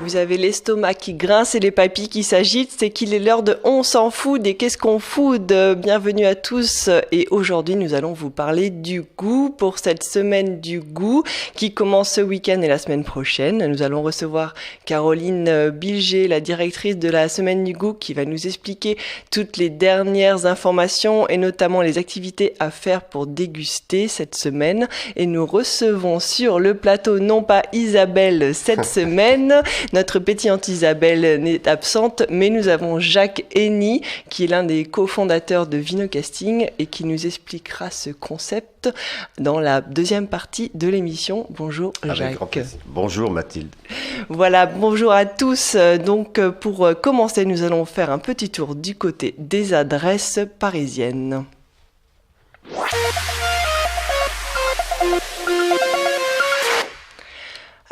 vous avez l'estomac qui grince et les papilles qui s'agitent, c'est qu'il est l'heure de On s'en fout des Qu'est-ce qu'on fout de Bienvenue à tous. Et aujourd'hui, nous allons vous parler du goût pour cette semaine du goût qui commence ce week-end et la semaine prochaine. Nous allons recevoir Caroline Bilger, la directrice de la semaine du goût, qui va nous expliquer toutes les dernières informations et notamment les activités à faire pour déguster cette semaine. Et nous recevons sur le plateau non pas Isabelle cette semaine, notre pétillante Isabelle n'est absente, mais nous avons Jacques Henny qui est l'un des cofondateurs de Vinocasting et qui nous expliquera ce concept dans la deuxième partie de l'émission. Bonjour Jacques. Bonjour Mathilde. Voilà, bonjour à tous. Donc pour commencer, nous allons faire un petit tour du côté des adresses parisiennes.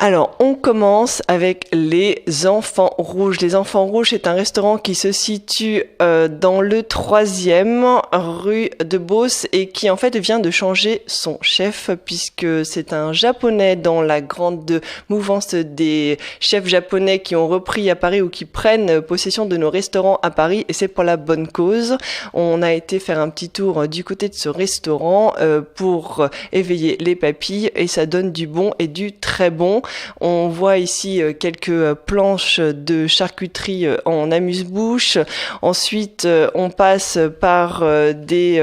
Alors, on commence avec les Enfants Rouges. Les Enfants Rouges, c'est un restaurant qui se situe dans le 3e rue de Beauce et qui en fait vient de changer son chef puisque c'est un japonais dans la grande mouvance des chefs japonais qui ont repris à Paris ou qui prennent possession de nos restaurants à Paris et c'est pour la bonne cause. On a été faire un petit tour du côté de ce restaurant pour éveiller les papilles et ça donne du bon et du très bon. On voit ici quelques planches de charcuterie en amuse-bouche. Ensuite, on passe par du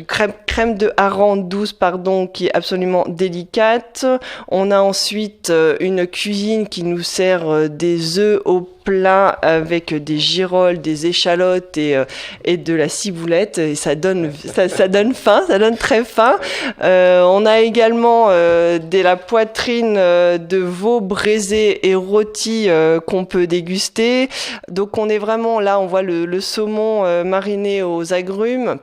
crème de hareng douce, qui est absolument délicate. On a ensuite une cuisine qui nous sert des œufs au plat avec des girolles, des échalotes et de la ciboulette. Et ça donne faim, ça donne très faim. On a également la poitrine de veau braisé et rôti qu'on peut déguster. Donc on est vraiment là, on voit le saumon mariné aux agrumes.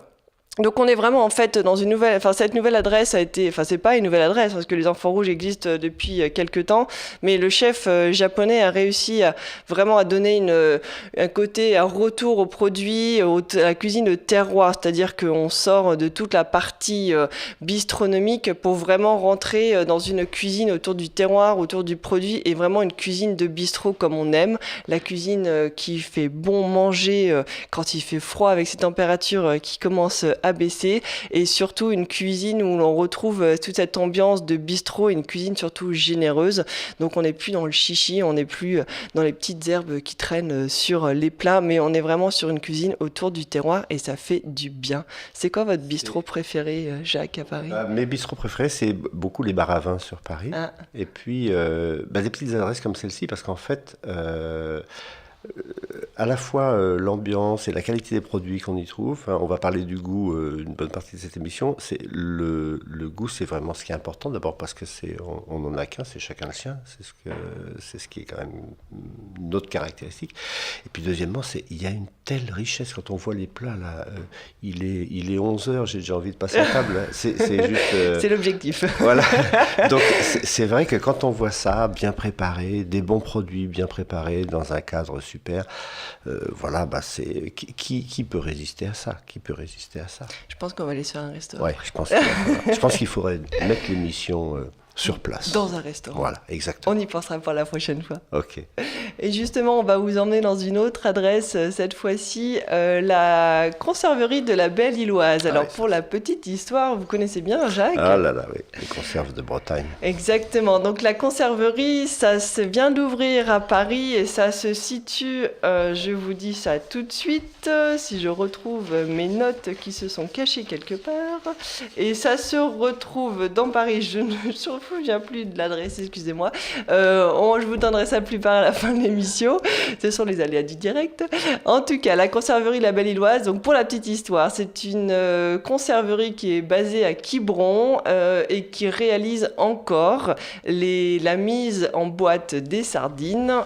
Donc on est vraiment en fait dans cette nouvelle adresse c'est pas une nouvelle adresse parce que les Enfants Rouges existent depuis quelques temps, mais le chef japonais a réussi à donner un côté, un retour aux produits, à la cuisine de terroir, c'est-à-dire qu'on sort de toute la partie bistronomique pour vraiment rentrer dans une cuisine autour du terroir, autour du produit et vraiment une cuisine de bistrot comme on aime, la cuisine qui fait bon manger quand il fait froid avec ces températures qui commencent à baisser et surtout une cuisine où l'on retrouve toute cette ambiance de bistrot et une cuisine surtout généreuse. Donc on n'est plus dans le chichi, on n'est plus dans les petites herbes qui traînent sur les plats, mais on est vraiment sur une cuisine autour du terroir et ça fait du bien. C'est quoi votre bistrot préféré, Jacques, à Paris ? Mes bistrots préférés, c'est beaucoup les bars à vin sur Paris. Ah. Et puis des petites adresses comme celle-ci parce qu'en fait à la fois l'ambiance et la qualité des produits qu'on y trouve. On va parler du goût une bonne partie de cette émission. C'est le goût, c'est vraiment ce qui est important. D'abord parce que on n'en a qu'un, c'est chacun le sien. C'est ce qui est quand même notre caractéristique. Et puis deuxièmement, il y a une telle richesse quand on voit les plats là. Il est 11h, j'ai déjà envie de passer à table. C'est juste. C'est l'objectif. Voilà. Donc c'est vrai que quand on voit ça bien préparé, des bons produits bien préparés dans un cadre super. C'est qui peut résister à ça ? Je pense qu'on va aller sur un restaurant. Ouais, je pense qu'il faudrait mettre l'émission sur place. Dans un restaurant. Voilà, exactement. On y pensera pour la prochaine fois. Ok. Et justement, on va vous emmener dans une autre adresse, cette fois-ci, la conserverie de la Belle-Îloise. Alors, pour la petite histoire, vous connaissez bien, Jacques ? Ah là là, oui, les conserves de Bretagne. Exactement. Donc, la conserverie, ça vient d'ouvrir à Paris et ça se situe, je vous dis ça tout de suite, si je retrouve mes notes qui se sont cachées quelque part. Et ça se retrouve dans Paris. Je ne me souviens plus de l'adresse, excusez-moi. Je vous donnerai ça plus tard à la fin de l'émission. Ce sont les aléas du direct. En tout cas, la conserverie La Belle-Îloise, donc pour la petite histoire, c'est une conserverie qui est basée à Quiberon et qui réalise encore la mise en boîte des sardines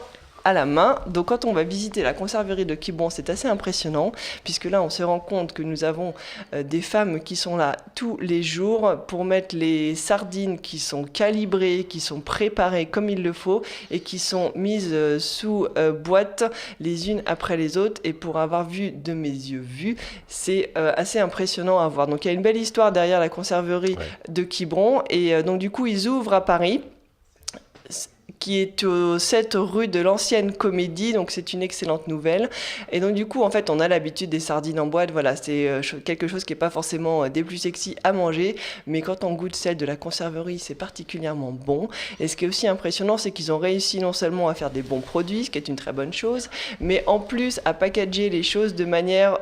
à la main. Donc quand on va visiter la conserverie de Quiberon, c'est assez impressionnant, puisque là on se rend compte que nous avons des femmes qui sont là tous les jours pour mettre les sardines qui sont calibrées, qui sont préparées comme il le faut et qui sont mises sous boîte les unes après les autres. Et pour avoir vu de mes yeux c'est assez impressionnant à voir. Donc il y a une belle histoire derrière la conserverie de Quiberon et donc du coup ils ouvrent à Paris. qui est au 7 rue de l'Ancienne Comédie, donc c'est une excellente nouvelle. Et donc du coup, en fait, on a l'habitude des sardines en boîte, voilà, c'est quelque chose qui n'est pas forcément des plus sexy à manger, mais quand on goûte celle de la conserverie, c'est particulièrement bon. Et ce qui est aussi impressionnant, c'est qu'ils ont réussi non seulement à faire des bons produits, ce qui est une très bonne chose, mais en plus à packager les choses de manière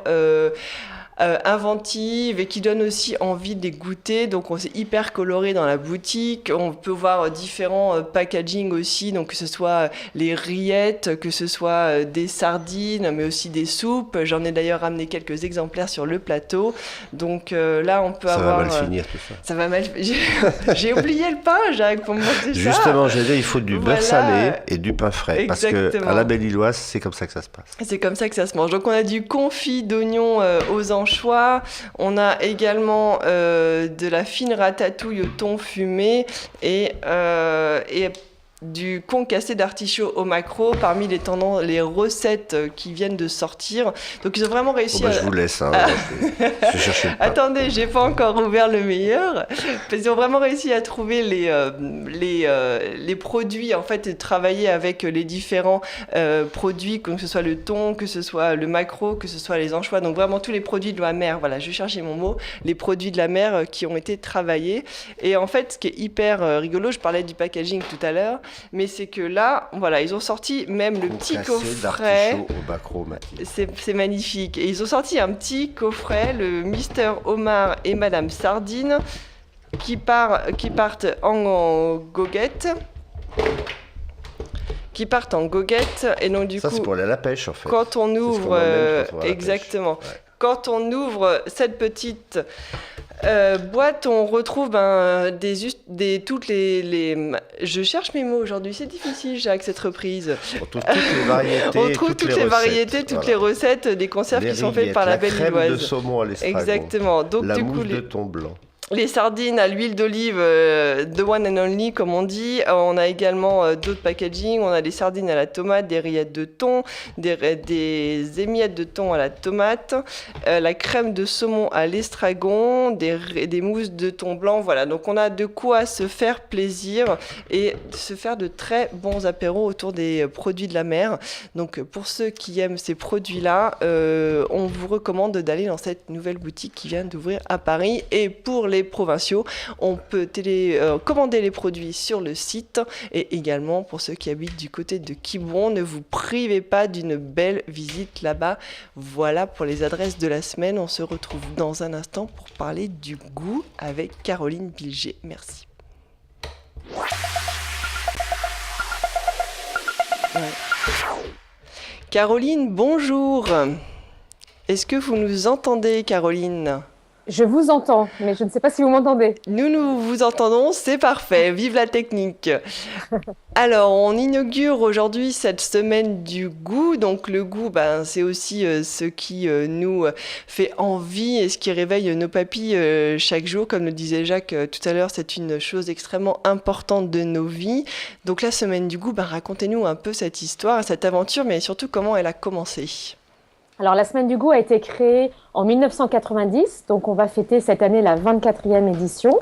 inventive et qui donne aussi envie de les goûter. Donc c'est hyper coloré dans la boutique. On peut voir différents packaging aussi, donc que ce soit les rillettes, que ce soit des sardines, mais aussi des soupes. J'en ai d'ailleurs ramené quelques exemplaires sur le plateau. Donc là, on peut avoir... Ça va mal finir tout ça. Ça va mal... J'ai oublié le pain, Jacques, pour me montrer ça. Justement, j'ai dit, il faut du beurre salé et du pain frais. Exactement. Parce qu'à la Belle-Îloise, c'est comme ça que ça se passe. C'est comme ça que ça se mange. Donc on a du confit d'oignons aux anchois. On a également de la fine ratatouille au thon fumé et du concassé d'artichaut au maquereau parmi les recettes qui viennent de sortir. Donc ils ont vraiment réussi je vous laisse, hein, je cherche le pain. Attendez, j'ai pas encore ouvert le meilleur. Parce qu'ils ont vraiment réussi à trouver les produits, en fait, et travailler avec les différents produits, que ce soit le thon, que ce soit le maquereau, que ce soit les anchois. Donc vraiment tous les produits de la mer. Voilà, je cherchais mon mot. Les produits de la mer qui ont été travaillés. Et en fait, ce qui est hyper rigolo, je parlais du packaging tout à l'heure, mais c'est que là, voilà, ils ont sorti même le petit coffret. Au maquereau, c'est magnifique. Et ils ont sorti un petit coffret, le Mister Homard et Madame Sardine, qui partent en goguette. Et donc du coup, c'est pour aller à la pêche en fait. Quand on ouvre, exactement. Ouais. Quand on ouvre cette petite boîte, on retrouve toutes les... Je cherche mes mots aujourd'hui, c'est difficile, Jacques, cette reprise. On trouve toutes les variétés, on trouve toutes les variétés, toutes les recettes des conserves qui sont faites par la Belle-Îloise. La crème de saumon à l'estragon. Exactement. Donc, la du mousse coup, de thon blanc. Les sardines à l'huile d'olive, the one and only, comme on dit. On a également d'autres packaging. On a des sardines à la tomate, des rillettes de thon, des émiettes de thon à la tomate, la crème de saumon à l'estragon, des mousses de thon blanc. Voilà, donc on a de quoi se faire plaisir et se faire de très bons apéros autour des produits de la mer. Donc pour ceux qui aiment ces produits-là, on vous recommande d'aller dans cette nouvelle boutique qui vient d'ouvrir à Paris. Et pour les provinciaux, on peut commander les produits sur le site, et également pour ceux qui habitent du côté de Quiberon, ne vous privez pas d'une belle visite là-bas. Voilà pour les adresses de la semaine. On se retrouve dans un instant pour parler du goût avec Caroline Bilger. Merci. Ouais. Caroline, bonjour. Est-ce que vous nous entendez, Caroline ? Je vous entends, mais je ne sais pas si vous m'entendez. Nous vous entendons, c'est parfait. Vive la technique. Alors, on inaugure aujourd'hui cette semaine du goût. Donc, le goût, c'est aussi ce qui nous fait envie et ce qui réveille nos papilles chaque jour. Comme le disait Jacques tout à l'heure, c'est une chose extrêmement importante de nos vies. Donc, la semaine du goût, racontez-nous un peu cette histoire, cette aventure, mais surtout comment elle a commencé. Alors, la Semaine du goût a été créée en 1990, donc on va fêter cette année la 24e édition,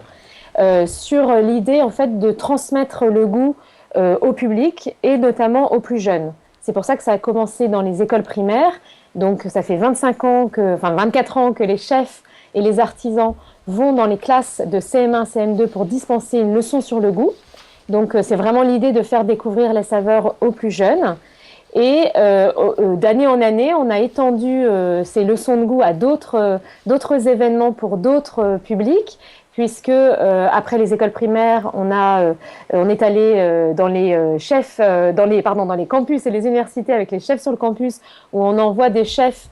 sur l'idée en fait de transmettre le goût au public et notamment aux plus jeunes. C'est pour ça que ça a commencé dans les écoles primaires, donc ça fait 24 ans que les chefs et les artisans vont dans les classes de CM1, CM2 pour dispenser une leçon sur le goût. Donc c'est vraiment l'idée de faire découvrir les saveurs aux plus jeunes. Et d'année en année, on a étendu ces leçons de goût à d'autres événements pour d'autres publics, puisque après les écoles primaires, on est allé dans les campus et les universités avec les chefs sur le campus, où on envoie des chefs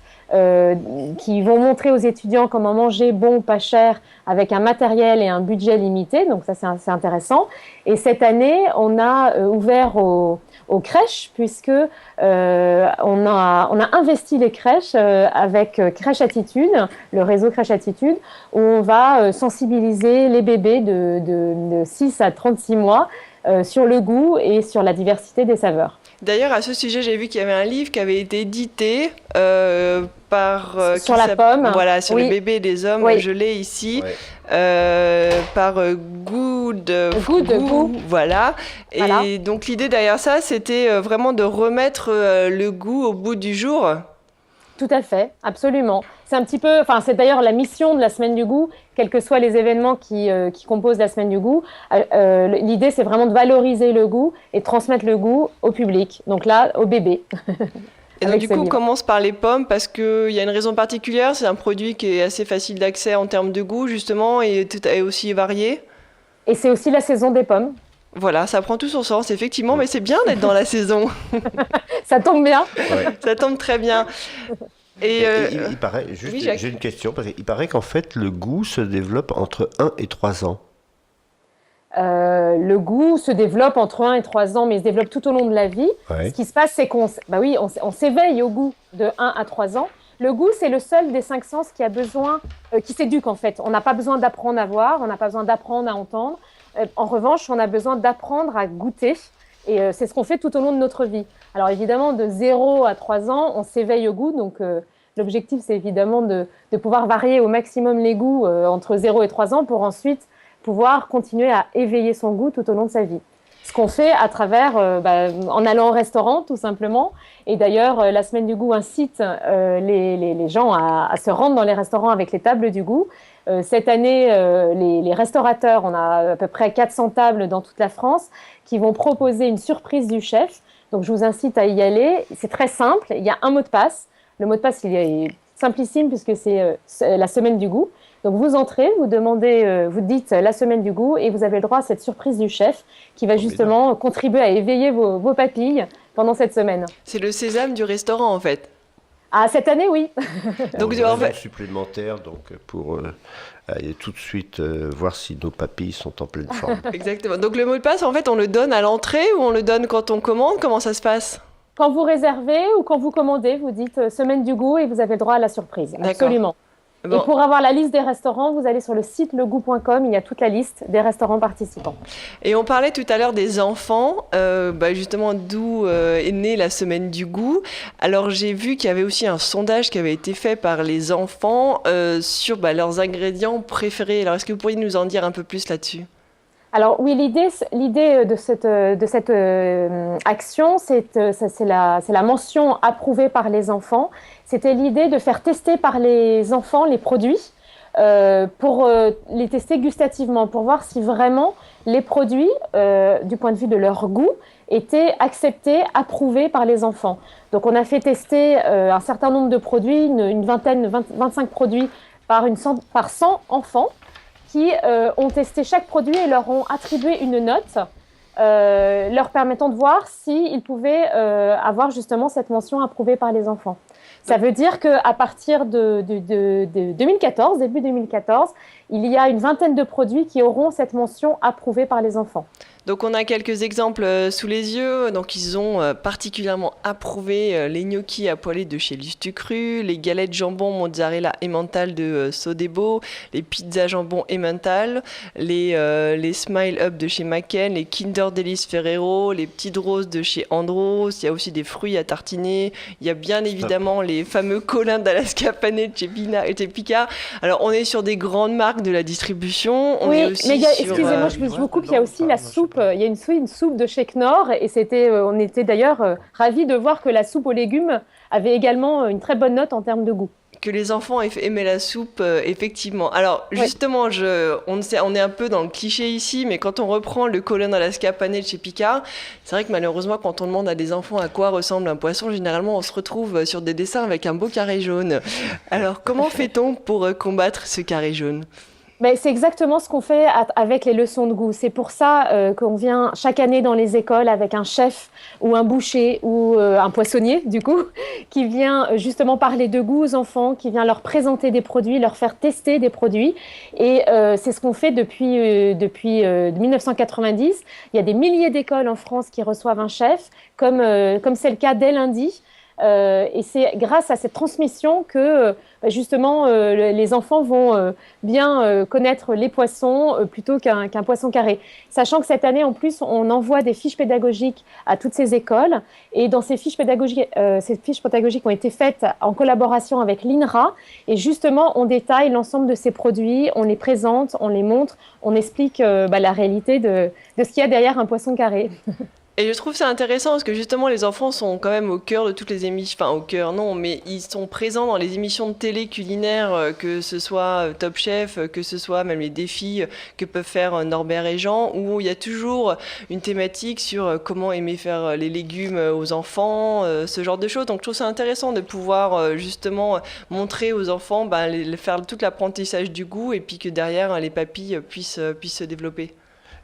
qui vont montrer aux étudiants comment manger bon, pas cher, avec un matériel et un budget limité. Donc ça, c'est intéressant. Et cette année, on a ouvert aux crèches, puisque on a investi les crèches avec Crèche Attitude, le réseau Crèche Attitude, où on va sensibiliser les bébés de 6 à 36 mois sur le goût et sur la diversité des saveurs. D'ailleurs, à ce sujet, j'ai vu qu'il y avait un livre qui avait été édité par... sur la pomme. Voilà, sur oui. les bébés et les hommes, oui. Je l'ai ici, ouais. par Goût Good goût. Voilà. Et Voilà. donc l'idée derrière ça, c'était vraiment de remettre le goût au bout du jour. Tout à fait, absolument. C'est un petit peu, enfin, c'est d'ailleurs la mission de la Semaine du goût, quels que soient les événements qui composent la Semaine du goût. L'idée, c'est vraiment de valoriser le goût et de transmettre le goût au public. Donc là, au bébé. Et donc Avec du ce coup, on livre. commence par les pommes parce qu'il y a une raison particulière. C'est un produit qui est assez facile d'accès en termes de goût, justement, et est aussi varié. Et c'est aussi la saison des pommes. Voilà, ça prend tout son sens, effectivement, mais c'est bien d'être dans la saison. Ça tombe bien. Ouais. Ça tombe très bien. Et Il paraît, juste, oui, Jacques. j'ai une question, parce qu'il paraît qu'en fait, le goût se développe entre 1 et 3 ans. Le goût se développe entre 1 et 3 ans, mais il se développe tout au long de la vie. Ouais. Ce qui se passe, c'est on s'éveille au goût de 1 à 3 ans. Le goût, c'est le seul des 5 sens qui a besoin, qui s'éduque en fait. On n'a pas besoin d'apprendre à voir, on n'a pas besoin d'apprendre à entendre. En revanche, on a besoin d'apprendre à goûter. Et c'est ce qu'on fait tout au long de notre vie. Alors évidemment, de 0 à 3 ans, on s'éveille au goût. Donc l'objectif, c'est évidemment de pouvoir varier au maximum les goûts entre 0 et 3 ans pour ensuite pouvoir continuer à éveiller son goût tout au long de sa vie. Ce qu'on fait à travers, en allant au restaurant tout simplement. Et d'ailleurs, la Semaine du goût incite les gens à se rendre dans les restaurants avec les tables du goût. Cette année, les restaurateurs, on a à peu près 400 tables dans toute la France qui vont proposer une surprise du chef. Donc je vous incite à y aller. C'est très simple, il y a un mot de passe. Le mot de passe, il est simplissime puisque c'est la Semaine du goût. Donc vous entrez, vous demandez, vous dites la Semaine du goût et vous avez le droit à cette surprise du chef qui va justement contribuer à éveiller vos papilles pendant cette semaine. c'est le sésame du restaurant, en fait. Ah, cette année, oui. Donc, Une en raison fait- supplémentaire, donc, pour aller tout de suite voir si nos papilles sont en pleine forme. Exactement. Donc le mot de passe, en fait, on le donne à l'entrée ou on le donne quand on commande? Comment ça se passe? Quand vous réservez ou quand vous commandez, vous dites Semaine du goût et vous avez le droit à la surprise. D'accord. Absolument. Bon. Et pour avoir la liste des restaurants, vous allez sur le site legout.com, il y a toute la liste des restaurants participants. Et on parlait tout à l'heure des enfants, justement d'où est née la Semaine du goût. Alors j'ai vu qu'il y avait aussi un sondage qui avait été fait par les enfants sur leurs ingrédients préférés. Alors est-ce que vous pourriez nous en dire un peu plus là-dessus? Alors oui, l'idée de cette action, c'est la mention approuvée par les enfants. C'était l'idée de faire tester par les enfants les produits pour les tester gustativement, pour voir si vraiment les produits, du point de vue de leur goût, étaient acceptés, approuvés par les enfants. Donc on a fait tester un certain nombre de produits, une vingtaine, 25 produits par 100 enfants, qui ont testé chaque produit et leur ont attribué une note leur permettant de voir s'ils pouvaient avoir justement cette mention approuvée par les enfants. Ça veut dire qu'à partir de 2014, début 2014, il y a une vingtaine de produits qui auront cette mention approuvée par les enfants. Donc on a quelques exemples sous les yeux. Donc ils ont particulièrement approuvé les gnocchis à poêler de chez Lustucru, les galettes jambon mozzarella emmental de Sodebo, les pizzas jambon emmental, les Smile Up de chez Macken, les Kinder Delice Ferrero, les petites roses de chez Andros. Il y a aussi des fruits à tartiner. Il y a bien évidemment les fameux Colins d'Alaska panés de chez Picard. Alors on est sur des grandes marques de la distribution. On est aussi sur, excusez-moi, je vous coupe, il y a aussi la soupe. Il y a une soupe de chez Knorr et on était d'ailleurs ravis de voir que la soupe aux légumes avait également une très bonne note en termes de goût. Que les enfants aimaient la soupe, effectivement. Alors, justement, on est un peu dans le cliché ici, mais quand on reprend le Colin Alaska pané de chez Picard, c'est vrai que malheureusement, quand on demande à des enfants à quoi ressemble un poisson, généralement, on se retrouve sur des dessins avec un beau carré jaune. Alors, comment fait-on pour combattre ce carré jaune ? Mais c'est exactement ce qu'on fait avec les leçons de goût. C'est pour ça qu'on vient chaque année dans les écoles avec un chef ou un boucher ou un poissonnier, du coup, qui vient justement parler de goût aux enfants, qui vient leur présenter des produits, leur faire tester des produits. Et c'est ce qu'on fait depuis 1990. Il y a des milliers d'écoles en France qui reçoivent un chef, comme c'est le cas dès lundi. Et c'est grâce à cette transmission que justement les enfants vont bien connaître les poissons plutôt qu'un poisson carré. Sachant que cette année, en plus, on envoie des fiches pédagogiques à toutes ces écoles. Et dans ces fiches pédagogiques ont été faites en collaboration avec l'INRA. Et justement, on détaille l'ensemble de ces produits, on les présente, on les montre, on explique la réalité de ce qu'il y a derrière un poisson carré. Et je trouve ça intéressant parce que justement les enfants sont quand même au cœur de toutes les émissions, enfin au cœur non, mais ils sont présents dans les émissions de télé culinaires, que ce soit Top Chef, que ce soit même les défis que peuvent faire Norbert et Jean, où il y a toujours une thématique sur comment aimer faire les légumes aux enfants, ce genre de choses. Donc je trouve ça intéressant de pouvoir justement montrer aux enfants, faire tout l'apprentissage du goût et puis que derrière les papilles puissent se développer.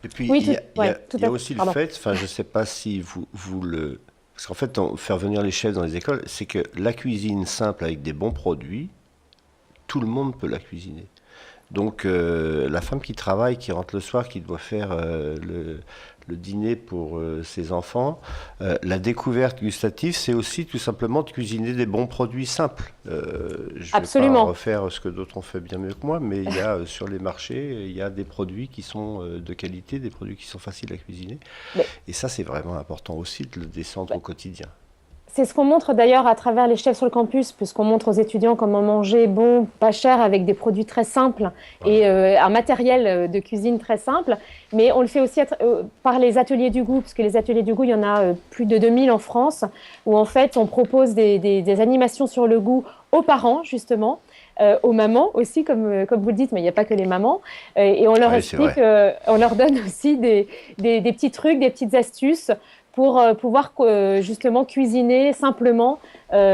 Et puis, Oui, il y a aussi le fait, je ne sais pas si vous le... Parce qu'en fait, faire venir les chefs dans les écoles, c'est que la cuisine simple avec des bons produits, tout le monde peut la cuisiner. Donc, la femme qui travaille, qui rentre le soir, qui doit faire le dîner pour ses enfants, la découverte gustative, c'est aussi tout simplement de cuisiner des bons produits simples. Je ne vais pas refaire ce que d'autres ont fait bien mieux que moi, mais il y a sur les marchés, il y a des produits qui sont de qualité, des produits qui sont faciles à cuisiner. Et ça, c'est vraiment important aussi de le descendre au quotidien. C'est ce qu'on montre d'ailleurs à travers les chefs sur le campus, puisqu'on montre aux étudiants comment manger bon, pas cher, avec des produits très simples et un matériel de cuisine très simple. Mais on le fait aussi par les ateliers du goût, parce que les ateliers du goût, il y en a plus de 2000 en France, où en fait on propose des animations sur le goût aux parents, justement. Aux mamans aussi, comme vous le dites, mais il n'y a pas que les mamans. Et on leur explique, on leur donne aussi des petits trucs, des petites astuces pour pouvoir justement cuisiner simplement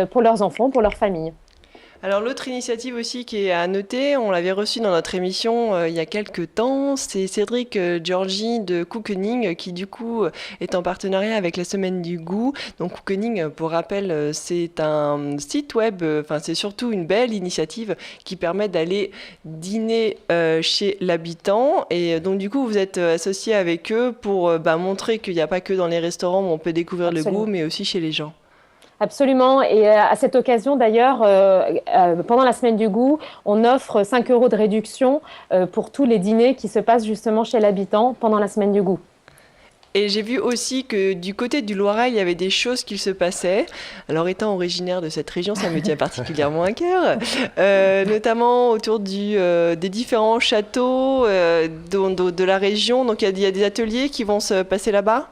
pour leurs enfants, pour leur famille. Alors l'autre initiative aussi qui est à noter, on l'avait reçue dans notre émission il y a quelques temps, c'est Cédric Georgi de Cookening qui du coup est en partenariat avec la Semaine du Goût. Donc Cookening, pour rappel, c'est un site web, c'est surtout une belle initiative qui permet d'aller dîner chez l'habitant. Et donc du coup vous êtes associé avec eux pour montrer qu'il n'y a pas que dans les restaurants où on peut découvrir le goût, mais aussi chez les gens. Absolument. Et à cette occasion, d'ailleurs, pendant la Semaine du Goût, on offre 5 € de réduction pour tous les dîners qui se passent justement chez l'habitant pendant la Semaine du Goût. Et j'ai vu aussi que du côté du Loiret, il y avait des choses qui se passaient. Alors, étant originaire de cette région, ça me tient particulièrement à cœur, notamment autour des différents châteaux de la région. Donc, il y a des ateliers qui vont se passer là-bas.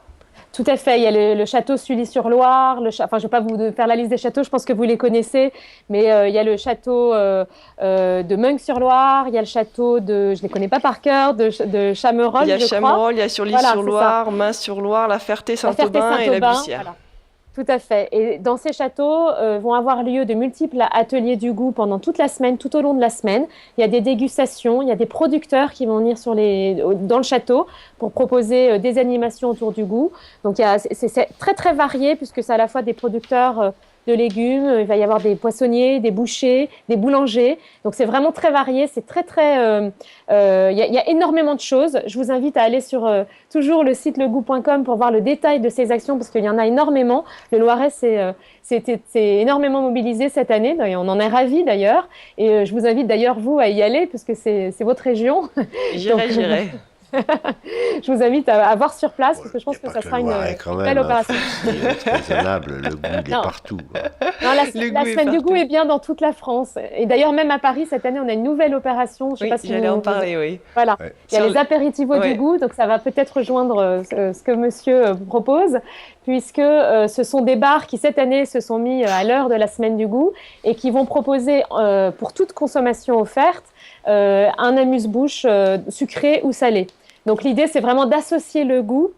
Tout à fait. Il y a le château Sully-sur-Loire. Je ne vais pas vous faire la liste des châteaux, je pense que vous les connaissez. Mais il y a le château de Meung-sur-Loire. Il y a le château je ne les connais pas par cœur, de Chamerolle. Il y a Chamerolle, il y a Surly-sur-Loire, Main-sur-Loire, La Ferté-Saint-Aubin et la Bussière. Voilà. Tout à fait. Et dans ces châteaux vont avoir lieu de multiples ateliers du goût pendant toute la semaine, tout au long de la semaine. Il y a des dégustations, il y a des producteurs qui vont venir dans le château pour proposer des animations autour du goût. Donc c'est très très varié puisque c'est à la fois des producteurs de légumes, il va y avoir des poissonniers, des bouchers, des boulangers. Donc c'est vraiment très varié, c'est très très... Il y a énormément de choses. Je vous invite à aller sur toujours le site legout.com pour voir le détail de ces actions parce qu'il y en a énormément. Le Loiret c'est énormément mobilisé cette année et on en est ravis d'ailleurs. Et je vous invite d'ailleurs vous à y aller parce que c'est votre région. J'irai. Je vous invite à voir sur place parce que je pense que ça sera une belle opération. C'est raisonnable, le goût il est partout. Non, la Semaine du Goût est bien dans toute la France. Et d'ailleurs, même à Paris, cette année, on a une nouvelle opération. Je sais pas si j'allais en parler, oui. Voilà. Ouais. Il y a les apéritivos du goût, donc ça va peut-être rejoindre ce que monsieur propose, puisque ce sont des bars qui, cette année, se sont mis à l'heure de la Semaine du Goût et qui vont proposer, pour toute consommation offerte, un amuse-bouche sucré ou salé. Donc l'idée, c'est vraiment d'associer le goût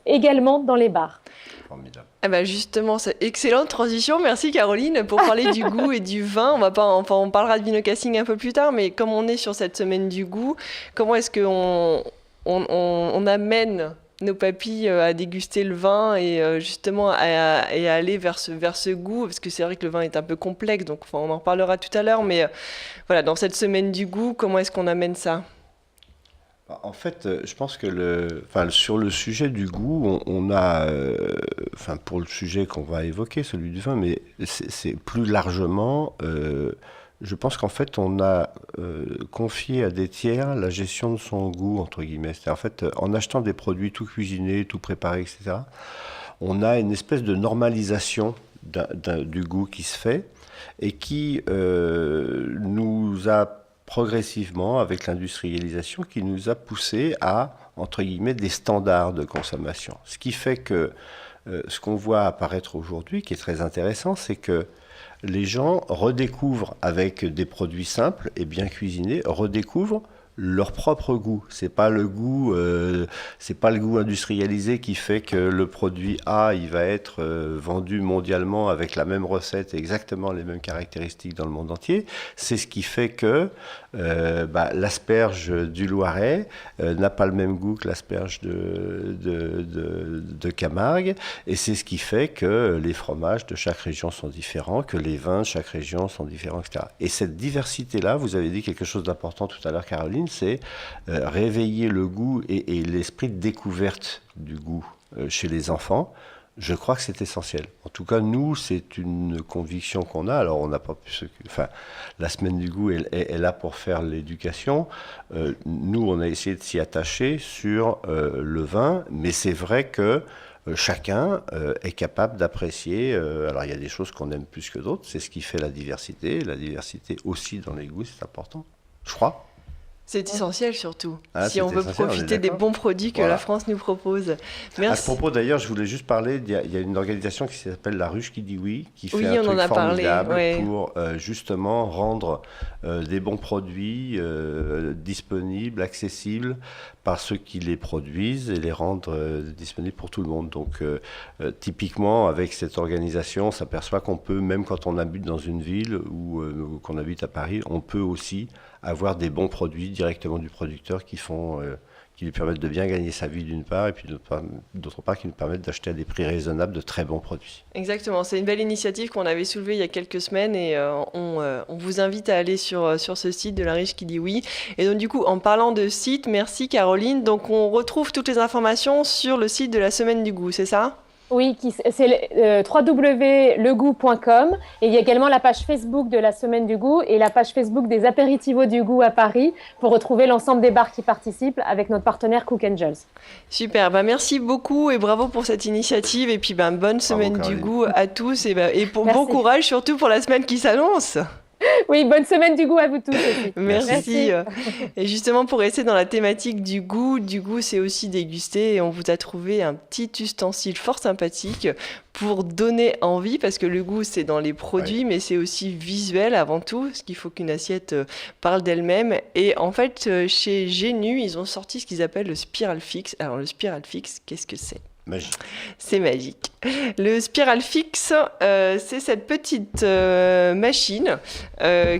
également dans les bars. Formidable. Justement, c'est excellente transition. Merci Caroline pour parler du goût et du vin. On parlera de vinocasting un peu plus tard, mais comme on est sur cette semaine du goût, comment est-ce qu'on amène nos papilles à déguster le vin et justement à aller vers ce goût, parce que c'est vrai que le vin est un peu complexe, donc on en reparlera tout à l'heure, mais voilà, dans cette semaine du goût, comment est-ce qu'on amène ça ? En fait, je pense que sur le sujet du goût, on a, pour le sujet qu'on va évoquer, celui du vin, mais c'est plus largement, je pense qu'en fait, on a confié à des tiers la gestion de son goût, entre guillemets. C'est en fait, en achetant des produits tout cuisinés, tout préparés, etc., on a une espèce de normalisation du goût qui se fait et qui nous a progressivement, avec l'industrialisation, qui nous a poussé à, entre guillemets, des standards de consommation. Ce qui fait que ce qu'on voit apparaître aujourd'hui, qui est très intéressant, c'est que les gens redécouvrent, avec des produits simples et bien cuisinés, redécouvrent leur propre goût. C'est pas le goût industrialisé qui fait que le produit A, il va être vendu mondialement avec la même recette et exactement les mêmes caractéristiques dans le monde entier. C'est ce qui fait que l'asperge du Loiret n'a pas le même goût que l'asperge de Camargue, et c'est ce qui fait que les fromages de chaque région sont différents, que les vins de chaque région sont différents, etc. Et cette diversité-là, vous avez dit quelque chose d'important tout à l'heure, Caroline, c'est réveiller le goût et l'esprit de découverte du goût chez les enfants. Je crois que c'est essentiel. En tout cas, nous, c'est une conviction qu'on a. Alors, on n'a pas pu la semaine du goût est là pour faire l'éducation. Nous, on a essayé de s'y attacher sur le vin, mais c'est vrai que chacun est capable d'apprécier. Alors, il y a des choses qu'on aime plus que d'autres. C'est ce qui fait la diversité. La diversité aussi dans les goûts, c'est important, je crois. C'est essentiel surtout, si on veut essentiel, profiter des bons produits que la France nous propose. Merci. À ce propos, d'ailleurs, je voulais juste parler, il y a une organisation qui s'appelle La Ruche qui dit oui, qui fait un truc formidable pour justement rendre des bons produits disponibles, accessibles par ceux qui les produisent et les rendre disponibles pour tout le monde. Donc, typiquement, avec cette organisation, on s'aperçoit qu'on peut, même quand on habite dans une ville ou qu'on habite à Paris, on peut aussi avoir des bons produits directement du producteur qui lui permettent de bien gagner sa vie d'une part, et puis d'autre part qui nous permettent d'acheter à des prix raisonnables de très bons produits. Exactement, c'est une belle initiative qu'on avait soulevée il y a quelques semaines, et on vous invite à aller sur ce site de La Ruche qui dit oui. Et donc du coup, en parlant de site, merci Caroline, donc on retrouve toutes les informations sur le site de la Semaine du Goût, c'est ça ? Oui, c'est www.legout.com, et il y a également la page Facebook de la Semaine du Goût et la page Facebook des Apéritivos du Goût à Paris pour retrouver l'ensemble des bars qui participent avec notre partenaire Cook Angels. Super, merci beaucoup et bravo pour cette initiative, et puis bonne Semaine du Goût à tous, et bon courage surtout pour la semaine qui s'annonce. Oui, bonne Semaine du Goût à vous tous aussi. Merci. Et justement, pour rester dans la thématique du goût, c'est aussi déguster. Et on vous a trouvé un petit ustensile fort sympathique pour donner envie, parce que le goût, c'est dans les produits, mais c'est aussi visuel avant tout, parce qu'il faut qu'une assiette parle d'elle-même. Et en fait, chez Génu, ils ont sorti ce qu'ils appellent le Spiral Fix. Alors, le Spiral Fix, qu'est-ce que c'est ? Magique. C'est magique. Le Spiral Fix, c'est cette petite machine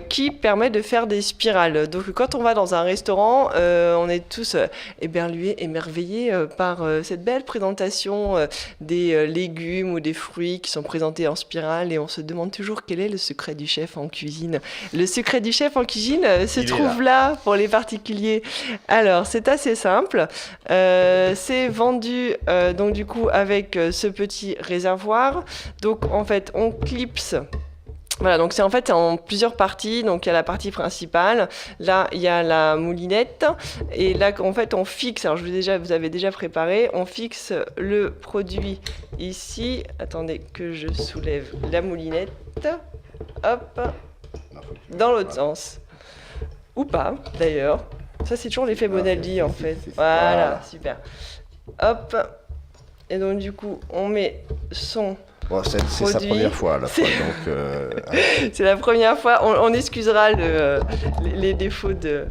qui permet de faire des spirales. Donc quand on va dans un restaurant, on est tous émerveillés par cette belle présentation des légumes ou des fruits qui sont présentés en spirale, et on se demande toujours quel est le secret du chef en cuisine. Le secret du chef en cuisine se trouve là pour les particuliers. Alors c'est assez simple. C'est vendu donc du coup avec ce petit réservoir. Donc en fait on clipse. Voilà, donc c'est en plusieurs parties. Donc il y a la partie principale, là il y a la moulinette, et là en fait on fixe, alors vous avez déjà préparé, on fixe le produit ici. Attendez que je soulève la moulinette, hop, dans l'autre sens, ou pas d'ailleurs, ça c'est toujours l'effet Bonaldi en fait. Voilà, super, hop. Et donc du coup, on met son c'est sa première fois à la fois. Donc, c'est la première fois. On excusera les défauts de...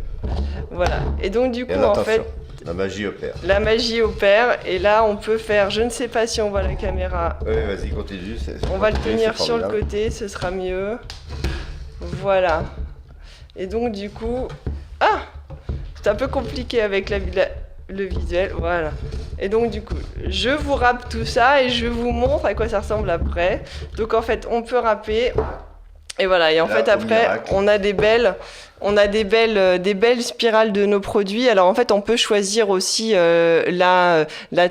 Voilà. Et donc du coup, en fait... La magie opère. La magie opère. Et là, on peut faire... Je ne sais pas si on voit la caméra. Oui, vas-y, continue. On va le tenir sur le côté, ce sera mieux. Voilà. Et donc du coup... Ah, c'est un peu compliqué avec le visuel, voilà. Et donc du coup, je vous râpe tout ça et je vous montre à quoi ça ressemble après. Donc en fait, on peut râper, et voilà. Et en fait après, on a des belles On a des belles spirales de nos produits. Alors en fait, on peut choisir aussi la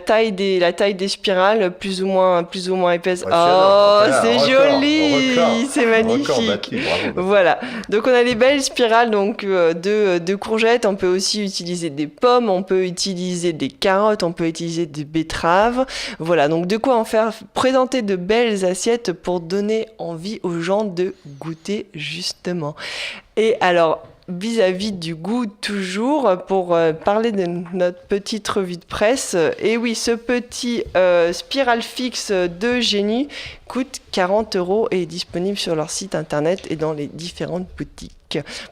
taille des spirales, plus ou moins épaisses. Oh, c'est joli, c'est magnifique. Voilà. Donc on a des belles spirales donc de courgettes. On peut aussi utiliser des pommes, on peut utiliser des carottes, on peut utiliser des betteraves. Voilà. Donc de quoi en faire présenter de belles assiettes pour donner envie aux gens de goûter justement. Et alors, vis-à-vis du goût toujours, pour parler de notre petite revue de presse, et oui, ce petit Spiral Fix de Génie coûte 40 € et est disponible sur leur site internet et dans les différentes boutiques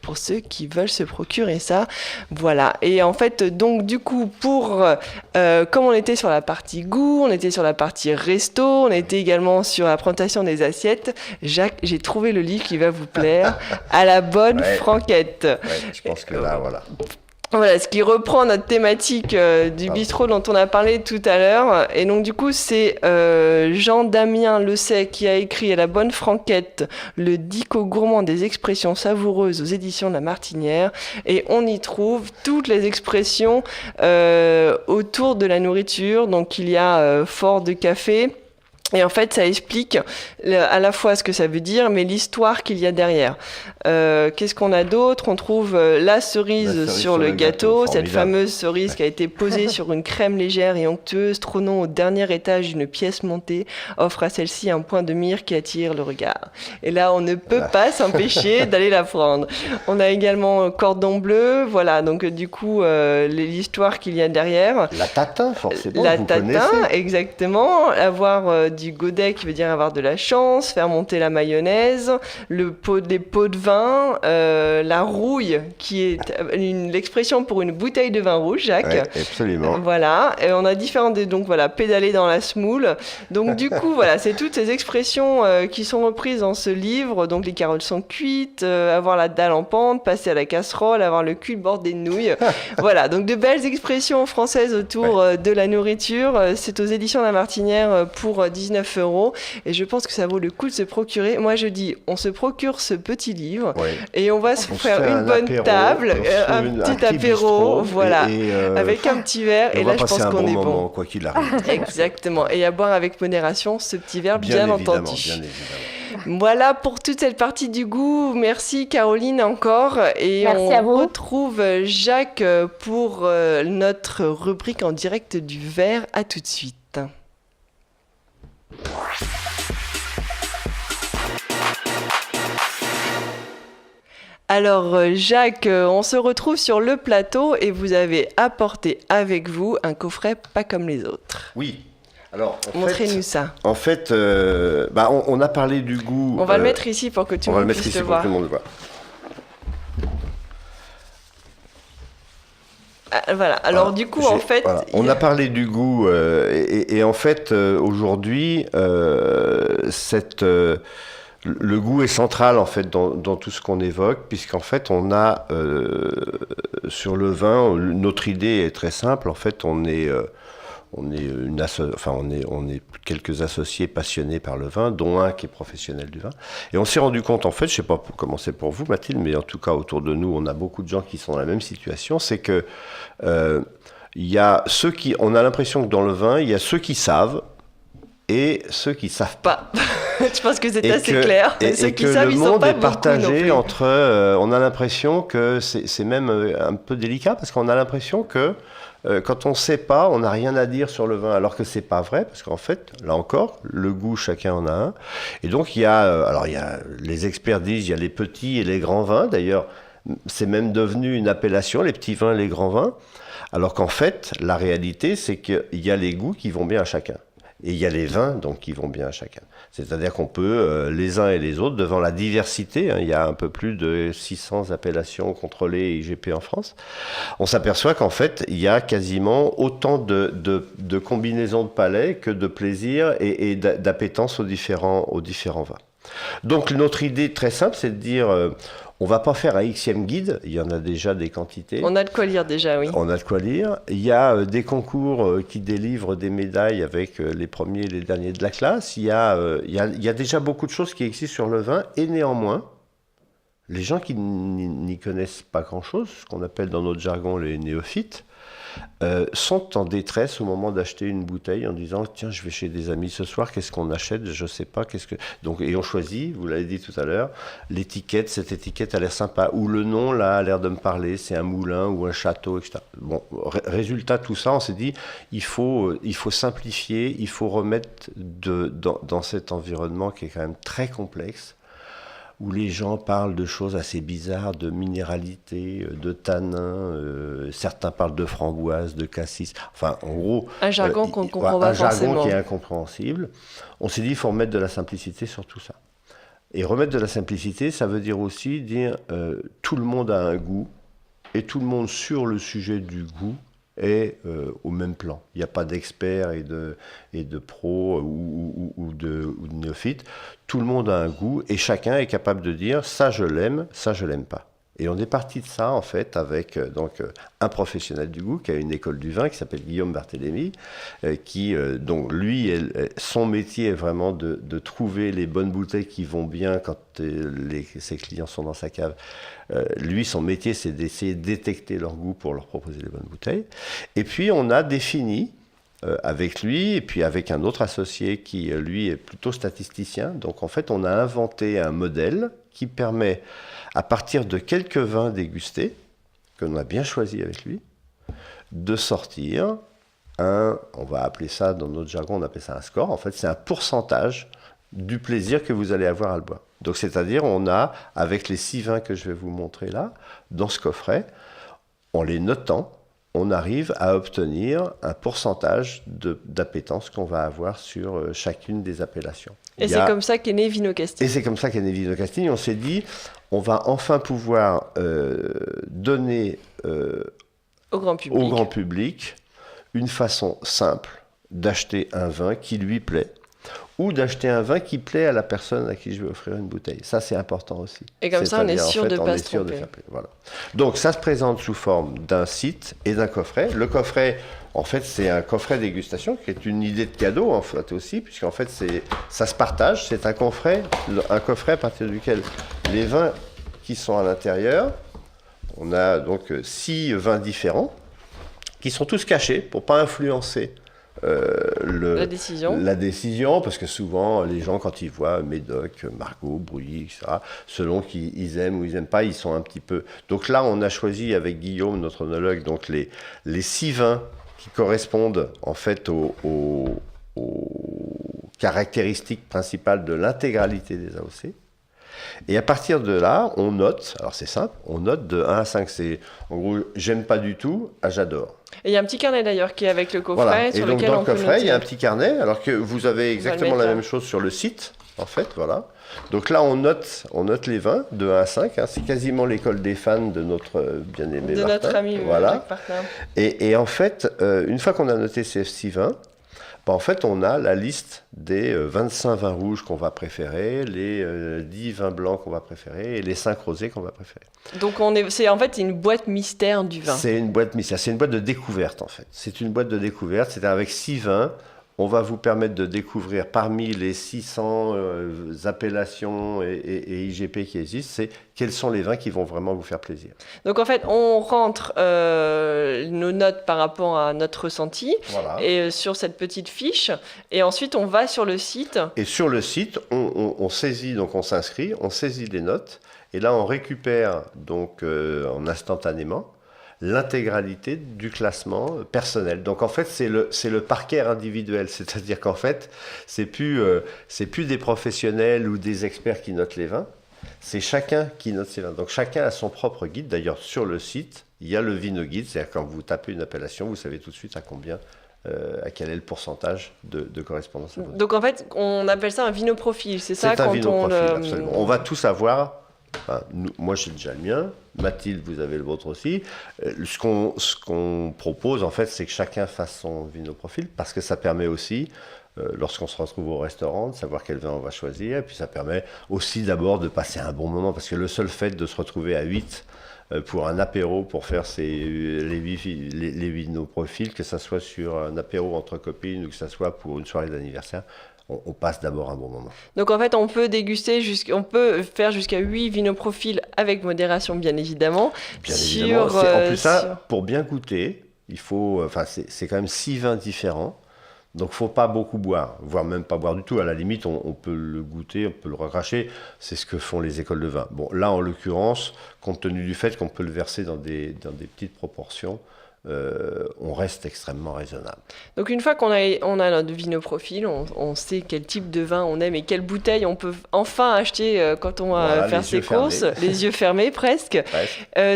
pour ceux qui veulent se procurer ça. Voilà. Et en fait, donc du coup, comme on était sur la partie goût, on était sur la partie resto, on était également sur la présentation des assiettes, Jacques, j'ai trouvé le livre qui va vous plaire, À la bonne franquette. Ouais, je pense que là, voilà. Voilà, ce qui reprend notre thématique du bistrot dont on a parlé tout à l'heure. Et donc, du coup, c'est Jean-Damien Lesay qui a écrit À la bonne franquette, le dico gourmand des expressions savoureuses aux éditions de La Martinière. Et on y trouve toutes les expressions autour de la nourriture. Donc, il y a fort de café. Et en fait, ça explique à la fois ce que ça veut dire, mais l'histoire qu'il y a derrière. Qu'est-ce qu'on a d'autre ? On trouve la cerise sur le gâteau, cette fameuse cerise qui a été posée sur une crème légère et onctueuse, trônant au dernier étage d'une pièce montée, offre à celle-ci un point de mire qui attire le regard. Et là, on ne peut pas s'empêcher d'aller la prendre. On a également cordon bleu, voilà, donc du coup, l'histoire qu'il y a derrière. La tatin, forcément, la vous tatin, connaissez. Exactement. Avoir du godet qui veut dire avoir de la chance, faire monter la mayonnaise, les pots de vin, la rouille qui est l'expression pour une bouteille de vin rouge, Jacques. Ouais, absolument. Voilà, et on a différentes, donc voilà, pédaler dans la semoule. Donc du coup, voilà, c'est toutes ces expressions qui sont reprises dans ce livre. Donc les carottes sont cuites, avoir la dalle en pente, passer à la casserole, avoir le cul bordé de nouilles. Voilà, donc de belles expressions françaises autour de la nourriture. C'est aux éditions La Martinière pour 19 € et je pense que ça vaut le coup de se procurer. Moi je dis, on se procure ce petit livre et on va se faire une bonne table, un petit apéro, voilà, avec un petit verre et là je pense qu'on est bon. Quoi qu'il arrive. Exactement, et à boire avec modération ce petit verre, bien entendu. Bien évidemment. Voilà pour toute cette partie du goût. Merci Caroline encore. Et merci à vous. Retrouve Jacques pour notre rubrique en direct du verre. À tout de suite. Alors Jacques, on se retrouve sur le plateau et vous avez apporté avec vous un coffret pas comme les autres. Oui. Alors, montrez-nous ça. En fait, on a parlé du goût. On va le mettre ici pour que tout le monde puisse le voir. Voilà, alors du coup, en fait... Voilà. On a parlé du goût, et en fait, aujourd'hui, le goût est central, en fait, dans tout ce qu'on évoque, puisqu'en fait, on a, sur le vin, notre idée est très simple, en fait, on est quelques associés passionnés par le vin, dont un qui est professionnel du vin. Et on s'est rendu compte, en fait, je ne sais pas comment c'est pour vous, Mathilde, mais en tout cas, autour de nous, on a beaucoup de gens qui sont dans la même situation, c'est que il y a on a l'impression que dans le vin, il y a ceux qui savent et ceux qui ne savent pas. Je pense que c'est assez clair. Ceux qui savent, ils sont pas beaucoup. Le monde est partagé entre... on a l'impression que c'est même un peu délicat, parce qu'on a l'impression que quand on ne sait pas, on n'a rien à dire sur le vin, alors que ce n'est pas vrai, parce qu'en fait, là encore, le goût, chacun en a un. Et donc, il y a les experts disent, il y a les petits et les grands vins. D'ailleurs, c'est même devenu une appellation, les petits vins, les grands vins. Alors qu'en fait, la réalité, c'est qu'il y a les goûts qui vont bien à chacun. Et il y a les vins donc, qui vont bien à chacun. C'est-à-dire qu'on peut, les uns et les autres, devant la diversité, il y a un peu plus de 600 appellations contrôlées IGP en France, on s'aperçoit qu'en fait, il y a quasiment autant de combinaisons de palais que de plaisir et d'appétence aux différents vins. Donc notre idée très simple, c'est de dire... on ne va pas faire un Xème guide, il y en a déjà des quantités. On a de quoi lire déjà, oui. On a de quoi lire. Il y a des concours qui délivrent des médailles avec les premiers et les derniers de la classe. Il y a déjà beaucoup de choses qui existent sur le vin. Et néanmoins, les gens qui n'y connaissent pas grand-chose, ce qu'on appelle dans notre jargon les néophytes, sont en détresse au moment d'acheter une bouteille en disant tiens, je vais chez des amis ce soir, qu'est-ce qu'on achète, je sais pas, qu'est-ce que. Donc, et on choisit, vous l'avez dit tout à l'heure, l'étiquette, cette étiquette a l'air sympa, ou le nom là a l'air de me parler, c'est un moulin ou un château, etc. Bon, résultat, tout ça, on s'est dit il faut simplifier, il faut remettre dans cet environnement qui est quand même très complexe, où les gens parlent de choses assez bizarres, de minéralité, de tanins, certains parlent de framboise, de cassis, enfin en gros... Un jargon qu'on ne comprend pas forcément. Un jargon qui est incompréhensible. On s'est dit, il faut remettre de la simplicité sur tout ça. Et remettre de la simplicité, ça veut dire aussi dire tout le monde a un goût, et tout le monde sur le sujet du goût est au même plan. Il n'y a pas d'experts et de pros ou de néophytes. Tout le monde a un goût et chacun est capable de dire ça je l'aime pas. Et on est parti de ça en fait avec un professionnel du goût qui a une école du vin qui s'appelle Guillaume Barthélémy, donc lui, son métier est vraiment de trouver les bonnes bouteilles qui vont bien quand ses clients sont dans sa cave. Lui, son métier, c'est d'essayer de détecter leur goût pour leur proposer les bonnes bouteilles. Et puis, on a défini avec lui, et puis avec un autre associé qui, lui, est plutôt statisticien. Donc, en fait, on a inventé un modèle qui permet, à partir de quelques vins dégustés, que l'on a bien choisi avec lui, de sortir on va appeler ça, dans notre jargon, on appelle ça un score. En fait, c'est un pourcentage du plaisir que vous allez avoir à le boire. Donc, c'est-à-dire, on a, avec les 6 vins que je vais vous montrer là, dans ce coffret, en les notant, on arrive à obtenir un pourcentage d'appétence qu'on va avoir sur chacune des appellations. Et c'est comme ça qu'est né Vinocastille. Et c'est comme ça qu'est né Vinocastille. On s'est dit, on va enfin pouvoir donner au grand public une façon simple d'acheter un vin qui lui plaît, ou d'acheter un vin qui plaît à la personne à qui je vais offrir une bouteille. Ça, c'est important aussi. Et comme ça, on est sûr de ne pas se tromper. Voilà. Donc, ça se présente sous forme d'un site et d'un coffret. Le coffret, en fait, c'est un coffret dégustation qui est une idée de cadeau, en fait, aussi, puisqu'en fait, ça se partage. C'est un coffret à partir duquel les vins qui sont à l'intérieur, on a donc 6 vins différents, qui sont tous cachés pour ne pas influencer la décision, parce que souvent, les gens, quand ils voient Médoc, Margaux, Brouilly, etc., selon qu'ils aiment ou ils n'aiment pas, ils sont un petit peu... Donc là, on a choisi avec Guillaume, notre œnologue, donc les 6 vins qui correspondent en fait aux caractéristiques principales de l'intégralité des AOC. Et à partir de là, on note, alors c'est simple, on note de 1 à 5. C'est en gros, j'aime pas du tout à j'adore. Et il y a un petit carnet d'ailleurs qui est avec le coffret, voilà. sur et donc lequel dans on le coffret, peut noter. Il y a un petit carnet, alors que vous avez exactement la même chose sur le site, en fait, voilà. Donc là, on note les vins de 1 à 5. Hein, c'est quasiment l'école des fans de notre bien-aimé Martin. Notre ami voilà. Martin. Et en fait, une fois qu'on a noté ces 6 vins, en fait, on a la liste des 25 vins rouges qu'on va préférer, les 10 vins blancs qu'on va préférer et les 5 rosés qu'on va préférer. Donc, c'est une boîte mystère du vin. C'est une boîte mystère, c'est une boîte de découverte en fait. C'est une boîte de découverte, c'est-à-dire avec 6 vins, on va vous permettre de découvrir parmi les 600 appellations et IGP qui existent, quels sont les vins qui vont vraiment vous faire plaisir. Donc en fait, on rentre nos notes par rapport à notre ressenti et sur cette petite fiche, et ensuite on va sur le site. Et sur le site, on saisit, donc on s'inscrit, on saisit les notes, et là on récupère donc en instantanément l'intégralité du classement personnel. Donc en fait, c'est le parquet individuel, c'est-à-dire qu'en fait, c'est plus des professionnels ou des experts qui notent les vins, c'est chacun qui note ses vins. Donc chacun a son propre guide. D'ailleurs, sur le site, il y a le Vinoguide, c'est-à-dire quand vous tapez une appellation, vous savez tout de suite à quel est le pourcentage de correspondance à votre. Donc en fait, on appelle ça un vinoprofil, c'est ça? C'est un vinoprofil, absolument. On va tout savoir. Enfin, moi, j'ai déjà le mien. Mathilde, vous avez le vôtre aussi. Ce qu'on propose, en fait, c'est que chacun fasse son vinoprofil, parce que ça permet aussi, lorsqu'on se retrouve au restaurant, de savoir quel vin on va choisir. Et puis, ça permet aussi d'abord de passer un bon moment, parce que le seul fait de se retrouver à 8 pour un apéro, pour faire les vinoprofils, que ça soit sur un apéro entre copines ou que ça soit pour une soirée d'anniversaire, on passe d'abord un bon moment. Donc en fait, on peut faire jusqu'à 8 vinoprofils avec modération, bien évidemment. Bien évidemment. En plus ça, pour bien goûter, il faut, c'est quand même 6 vins différents. Donc, faut pas beaucoup boire, voire même pas boire du tout. À la limite, on peut le goûter, on peut le recracher. C'est ce que font les écoles de vin. Bon, là, en l'occurrence, compte tenu du fait qu'on peut le verser dans des petites proportions, on reste extrêmement raisonnable. Donc une fois qu'on a notre vinoprofil, on sait quel type de vin on aime et quelle bouteille on peut enfin acheter quand on va faire ses courses, les yeux fermés presque.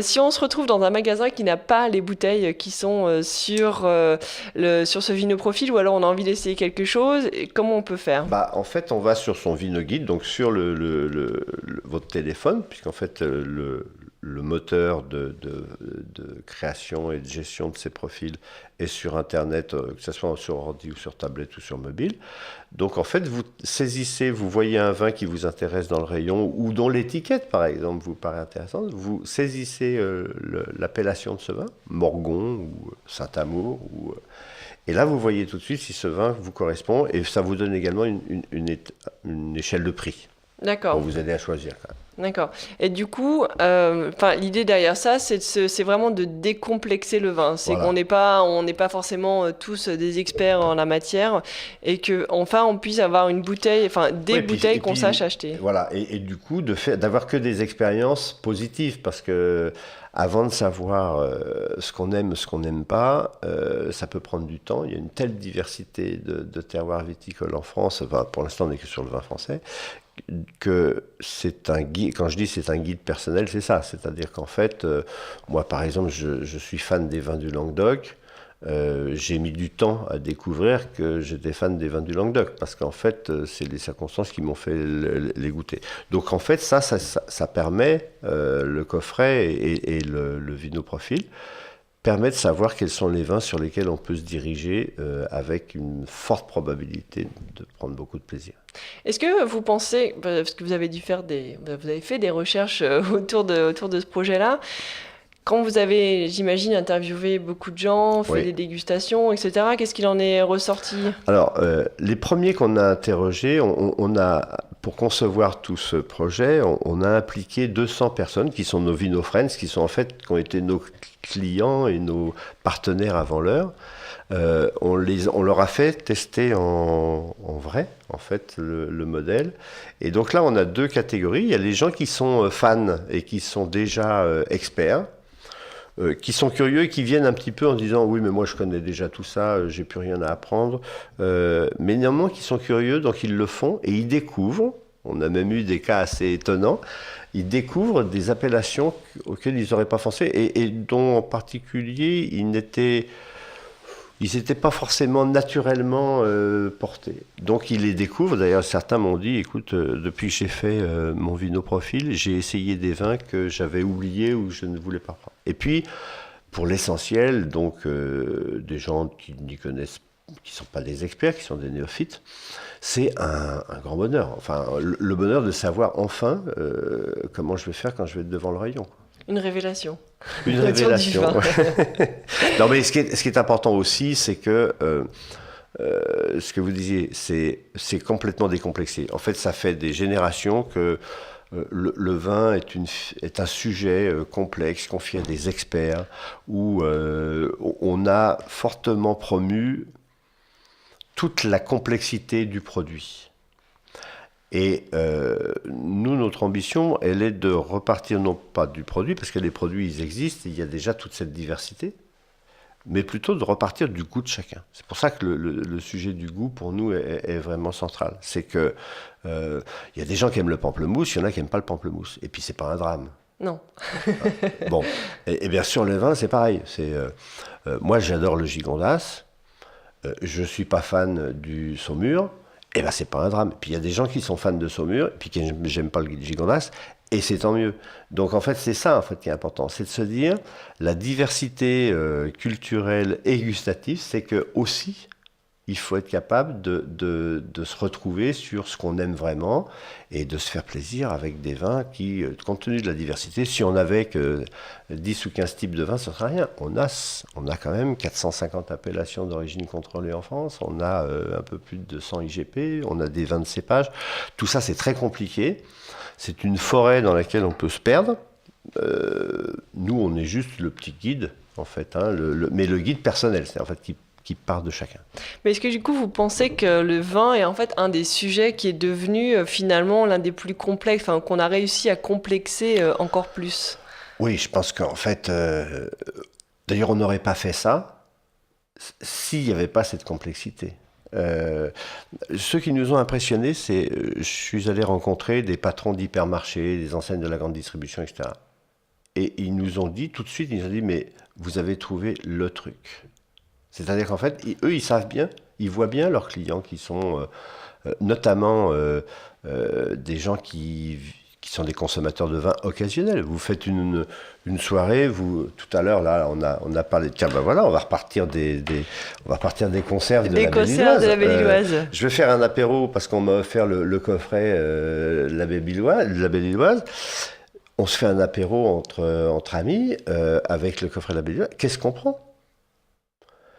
Si on se retrouve dans un magasin qui n'a pas les bouteilles qui sont sur ce vinoprofil, ou alors on a envie d'essayer quelque chose, comment on peut faire ? En fait, on va sur son vino-guide, donc sur votre téléphone, puisqu'en fait le moteur de création et de gestion de ces profils est sur Internet, que ce soit sur ordi ou sur tablette ou sur mobile. Donc en fait, vous saisissez, vous voyez un vin qui vous intéresse dans le rayon ou dont l'étiquette, par exemple, vous paraît intéressante, vous saisissez l'appellation de ce vin, Morgon ou Saint-Amour, et là vous voyez tout de suite si ce vin vous correspond, et ça vous donne également une échelle de prix. D'accord. Pour vous aider à choisir quand même. D'accord. Et du coup, l'idée derrière ça, c'est vraiment de décomplexer le vin. C'est qu'on n'est pas forcément tous des experts en la matière, et que enfin on puisse avoir une bouteille, des bouteilles qu'on sache acheter. Voilà. Et du coup, d'avoir que des expériences positives, parce que avant de savoir ce qu'on aime, ce qu'on n'aime pas, ça peut prendre du temps. Il y a une telle diversité de terroirs viticoles en France. Enfin, pour l'instant, on n'est que sur le vin français. Que c'est un guide, quand je dis c'est un guide personnel, c'est ça. C'est-à-dire qu'en fait, moi par exemple, je suis fan des vins du Languedoc. J'ai mis du temps à découvrir que j'étais fan des vins du Languedoc, parce qu'en fait, c'est les circonstances qui m'ont fait les goûter. Donc en fait, ça permet, le coffret et le vinoprofil, permet de savoir quels sont les vins sur lesquels on peut se diriger avec une forte probabilité de prendre beaucoup de plaisir. Est-ce que vous pensez, parce que vous avez fait des recherches autour de ce projet-là, quand vous avez, j'imagine, interviewé beaucoup de gens, fait des dégustations, etc., qu'est-ce qu'il en est ressorti ? Alors, les premiers qu'on a interrogés, on a, pour concevoir tout ce projet, on a impliqué 200 personnes qui sont nos Vino Friends, qui ont été nos clients et nos partenaires avant l'heure. On leur a fait tester en vrai, en fait, le modèle. Et donc là, on a 2 catégories. Il y a les gens qui sont fans et qui sont déjà experts, qui sont curieux et qui viennent un petit peu en disant « Oui, mais moi, je connais déjà tout ça, j'ai plus rien à apprendre. » Mais néanmoins, qui sont curieux, donc ils le font et ils découvrent. On a même eu des cas assez étonnants. Ils découvrent des appellations auxquelles ils n'auraient pas pensé et dont en particulier ils n'étaient pas forcément naturellement portés. Donc ils les découvrent. D'ailleurs, certains m'ont dit, écoute, depuis que j'ai fait mon vinoprofil, j'ai essayé des vins que j'avais oubliés ou que je ne voulais pas prendre. Et puis, pour l'essentiel, donc des gens qui n'y connaissent, qui ne sont pas des experts, qui sont des néophytes, c'est un grand bonheur. Enfin, le bonheur de savoir enfin comment je vais faire quand je vais être devant le rayon. Une révélation. Une révélation. Non, mais ce qui est important aussi, c'est que ce que vous disiez, c'est complètement décomplexé. En fait, ça fait des générations que le vin est un sujet complexe, confié à des experts, où on a fortement promu toute la complexité du produit. Et nous, notre ambition, elle est de repartir non pas du produit, parce que les produits, ils existent, il y a déjà toute cette diversité, mais plutôt de repartir du goût de chacun. C'est pour ça que le sujet du goût, pour nous, est vraiment central. C'est que y a des gens qui aiment le pamplemousse, il y en a qui n'aiment pas le pamplemousse. Et puis, c'est pas un drame. Non. Bon. Et bien sûr, le vin, c'est pareil. Moi, j'adore le Gigondas. Je ne suis pas fan du Saumur. Eh bien, c'est pas un drame. Puis il y a des gens qui sont fans de Saumur, puis qui n'aiment pas le Gigondas, et c'est tant mieux. Donc en fait, c'est ça en fait qui est important, c'est de se dire la diversité culturelle et gustative, c'est que aussi il faut être capable de se retrouver sur ce qu'on aime vraiment et de se faire plaisir avec des vins qui, compte tenu de la diversité, si on avait que 10 ou 15 types de vins, ce serait rien. On a quand même 450 appellations d'origine contrôlée en France, on a un peu plus de 200 IGP, on a des vins de cépage. Tout ça, c'est très compliqué. C'est une forêt dans laquelle on peut se perdre. Nous, on est juste le petit guide, en fait, hein, mais le guide personnel, c'est en fait qui part de chacun. Mais est-ce que du coup vous pensez que le vin est en fait un des sujets qui est devenu finalement l'un des plus complexes, enfin qu'on a réussi à complexer encore plus? Oui, je pense qu'en fait, d'ailleurs on n'aurait pas fait ça s'il n'y avait pas cette complexité. Ceux qui nous ont impressionnés, c'est, je suis allé rencontrer des patrons d'hypermarchés, des enseignes de la grande distribution, etc. Et ils nous ont dit tout de suite, ils nous ont dit, mais vous avez trouvé le truc. C'est-à-dire qu'en fait, eux, ils savent bien, ils voient bien leurs clients qui sont notamment des gens qui sont des consommateurs de vin occasionnels. Vous faites une soirée, tout à l'heure, là, on a parlé de, tiens, ben voilà, on va repartir des conserves de la Belle-Illoise. De la Belle-Illoise. Je vais faire un apéro parce qu'on m'a offert le coffret de la Belle-Illoise. On se fait un apéro entre amis avec le coffret de la Belle-Illoise. Qu'est-ce qu'on prend ?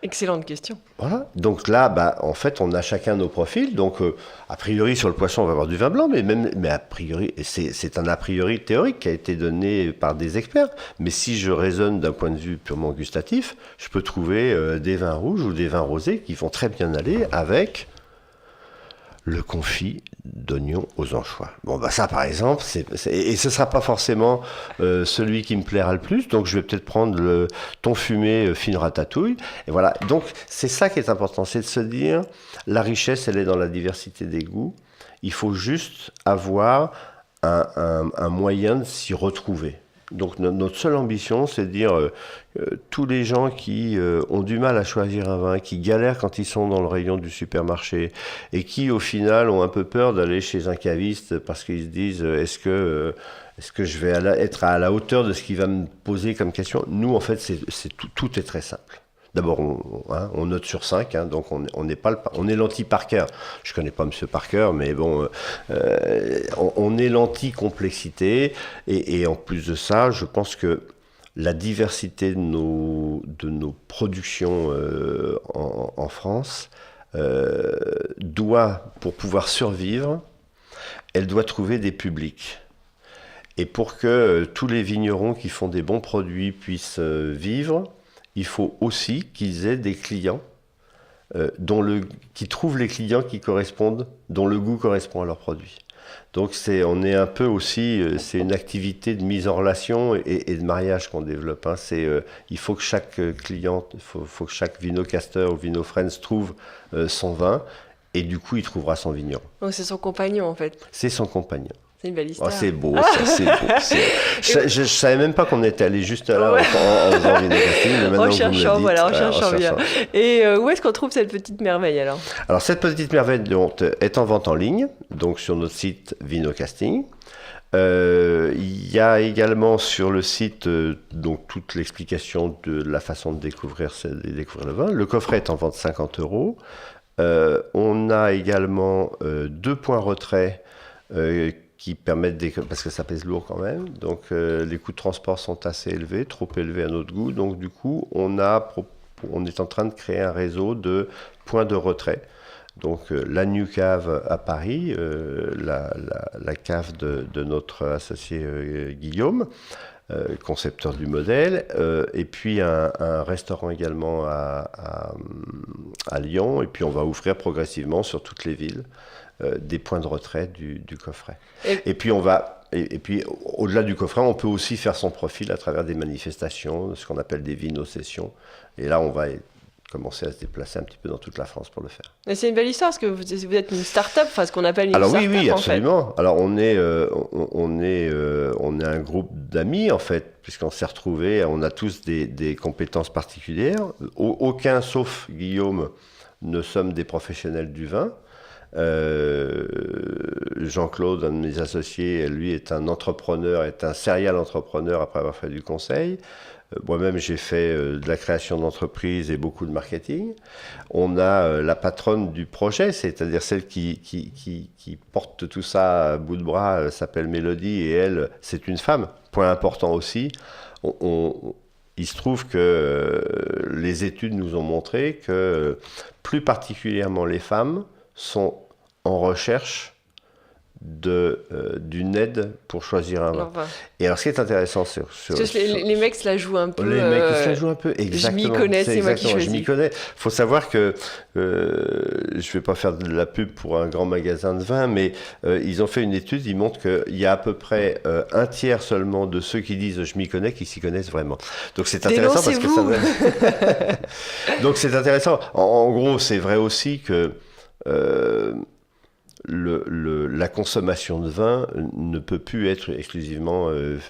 Excellente question. Voilà. Donc là, en fait, on a chacun nos profils. Donc, a priori, sur le poisson, on va avoir du vin blanc, mais a priori, c'est un a priori théorique qui a été donné par des experts. Mais si je raisonne d'un point de vue purement gustatif, je peux trouver des vins rouges ou des vins rosés qui vont très bien aller avec le confit d'oignons aux anchois. Bon, bah ça, par exemple, et ce ne sera pas forcément celui qui me plaira le plus, donc je vais peut-être prendre le thon fumé fine ratatouille. Et voilà, donc c'est ça qui est important, c'est de se dire, la richesse, elle est dans la diversité des goûts. Il faut juste avoir un moyen de s'y retrouver. Donc notre seule ambition, c'est de dire tous les gens qui ont du mal à choisir un vin, qui galèrent quand ils sont dans le rayon du supermarché et qui au final ont un peu peur d'aller chez un caviste parce qu'ils se disent est-ce que je vais être à la hauteur de ce qu'il va me poser comme question. Nous en fait tout est très simple. D'abord, on note sur 5, hein, donc on est l'anti-Parker. Je ne connais pas M. Parker, mais bon, on est l'anti-complexité. Et en plus de ça, je pense que la diversité de nos productions en France doit, pour pouvoir survivre, elle doit trouver des publics. Et pour que tous les vignerons qui font des bons produits puissent vivre, il faut aussi qu'ils aient des clients qui trouvent les clients qui correspondent, dont le goût correspond à leurs produits. Donc on est un peu aussi, c'est une activité de mise en relation et de mariage qu'on développe. Hein. Il faut que chaque client, faut que chaque vinocasteur ou vinofriends trouve son vin et du coup il trouvera son vigneron. Donc c'est son compagnon en fait. C'est son compagnon. C'est une belle histoire. Oh, c'est beau, ça, c'est beau. Je savais même pas qu'on était allé juste là en faisant vinocasting, mais maintenant en cherchant, voilà, en cherchant bien. Et où est-ce qu'on trouve cette petite merveille alors ? Alors cette petite merveille donc, est en vente en ligne, donc sur notre site Vinocasting. Il y a également sur le site donc toute l'explication de la façon de découvrir le vin. Le coffret est en vente 50 €. On a également 2 points retrait qui permettent, parce que ça pèse lourd quand même, donc les coûts de transport sont assez élevés, trop élevés à notre goût, donc du coup on est en train de créer un réseau de points de retrait. Donc la New Cave à Paris, la cave de notre associé Guillaume, concepteur du modèle, et puis un restaurant également à Lyon, et puis on va ouvrir progressivement sur toutes les villes des points de retrait du coffret. Et puis au-delà du coffret, on peut aussi faire son profil à travers des manifestations, ce qu'on appelle des vino-sessions. Et là, on va commencer à se déplacer un petit peu dans toute la France pour le faire. Mais c'est une belle histoire, parce que vous êtes une start-up, enfin ce qu'on appelle une start-up. Alors oui, absolument. Fait. Alors on est un groupe d'amis en fait, puisqu'on s'est retrouvés, on a tous des compétences particulières. Aucun, sauf Guillaume, ne sommes des professionnels du vin. Jean-Claude, un de mes associés, lui est un entrepreneur, est un serial entrepreneur après avoir fait du conseil. moi-même, j'ai fait de la création d'entreprise et beaucoup de marketing. On a la patronne du projet, c'est-à-dire celle qui porte tout ça à bout de bras, elle s'appelle Mélodie, et elle, c'est une femme. Point important aussi, il se trouve que les études nous ont montré que plus particulièrement les femmes sont en recherche d'une aide pour choisir un vin. Et alors, ce qui est intéressant les mecs se la jouent un peu. Les mecs se la jouent un peu, exactement. Je m'y connais, c'est moi qui choisis. Je m'y connais. Il faut savoir que, je ne vais pas faire de la pub pour un grand magasin de vin, mais ils ont fait une étude, ils montrent qu'il y a à peu près un tiers seulement de ceux qui disent « je m'y connais » qui s'y connaissent vraiment. Donc c'est intéressant parce que ça... Donc c'est intéressant. En gros, c'est vrai aussi que... la consommation de vin ne peut plus être exclusivement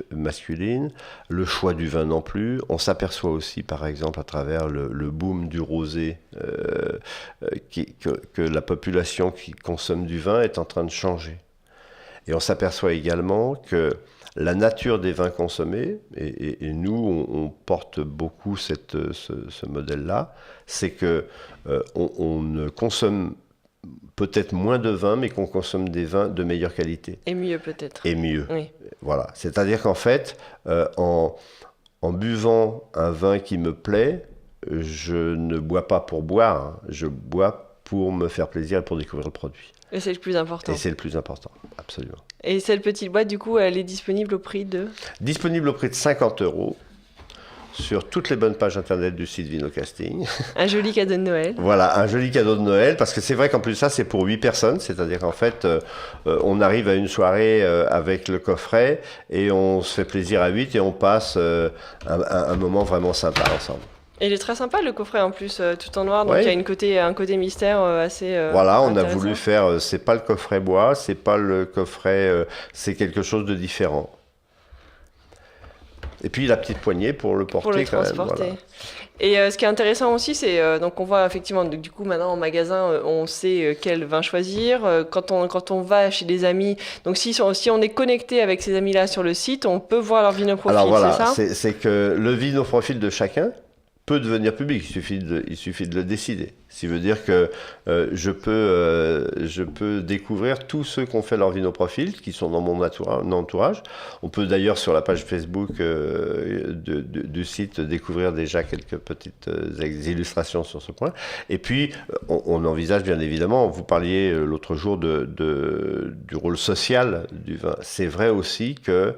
masculine, le choix du vin non plus. On s'aperçoit aussi, par exemple, à travers le boom du rosé, que la population qui consomme du vin est en train de changer. Et on s'aperçoit également que la nature des vins consommés, et nous, on porte beaucoup ce modèle-là, c'est que on ne consomme peut-être moins de vin, mais qu'on consomme des vins de meilleure qualité. Et mieux peut-être. Et mieux. Oui. Voilà. C'est-à-dire qu'en fait, en buvant un vin qui me plaît, je ne bois pas pour boire, hein. Je bois pour me faire plaisir et pour découvrir le produit. Et c'est le plus important. Et c'est le plus important, absolument. Et cette petite boîte, du coup, elle est disponible au prix de... Disponible au prix de 50 € sur toutes les bonnes pages internet du site Vinocasting. Un joli cadeau de Noël. Voilà, un joli cadeau de Noël, parce que c'est vrai qu'en plus ça, c'est pour 8 personnes, c'est-à-dire qu'en fait, on arrive à une soirée avec le coffret, et on se fait plaisir à 8, et on passe un moment vraiment sympa ensemble. Et il est très sympa le coffret en plus, tout en noir, donc il y a un côté mystère assez voilà, on a voulu faire, c'est pas le coffret bois, c'est pas le coffret, c'est quelque chose de différent. Et puis la petite poignée pour le porter. Pour le transporter. Même, voilà. Et ce qui est intéressant aussi, c'est donc on voit effectivement, du coup maintenant en magasin, on sait quel vin choisir. Quand on va chez des amis, donc si on est connecté avec ces amis-là sur le site, on peut voir leur vinoprofil, alors voilà, c'est ça ? C'est que le vinoprofil de chacun peut devenir public, il suffit de le décider. Ce qui veut dire que je peux découvrir tous ceux qui ont fait leur vinoprofil, qui sont dans mon entourage. On peut d'ailleurs sur la page Facebook du site découvrir déjà quelques petites illustrations sur ce point. Et puis, on envisage bien évidemment, vous parliez l'autre jour du rôle social du vin. C'est vrai aussi que...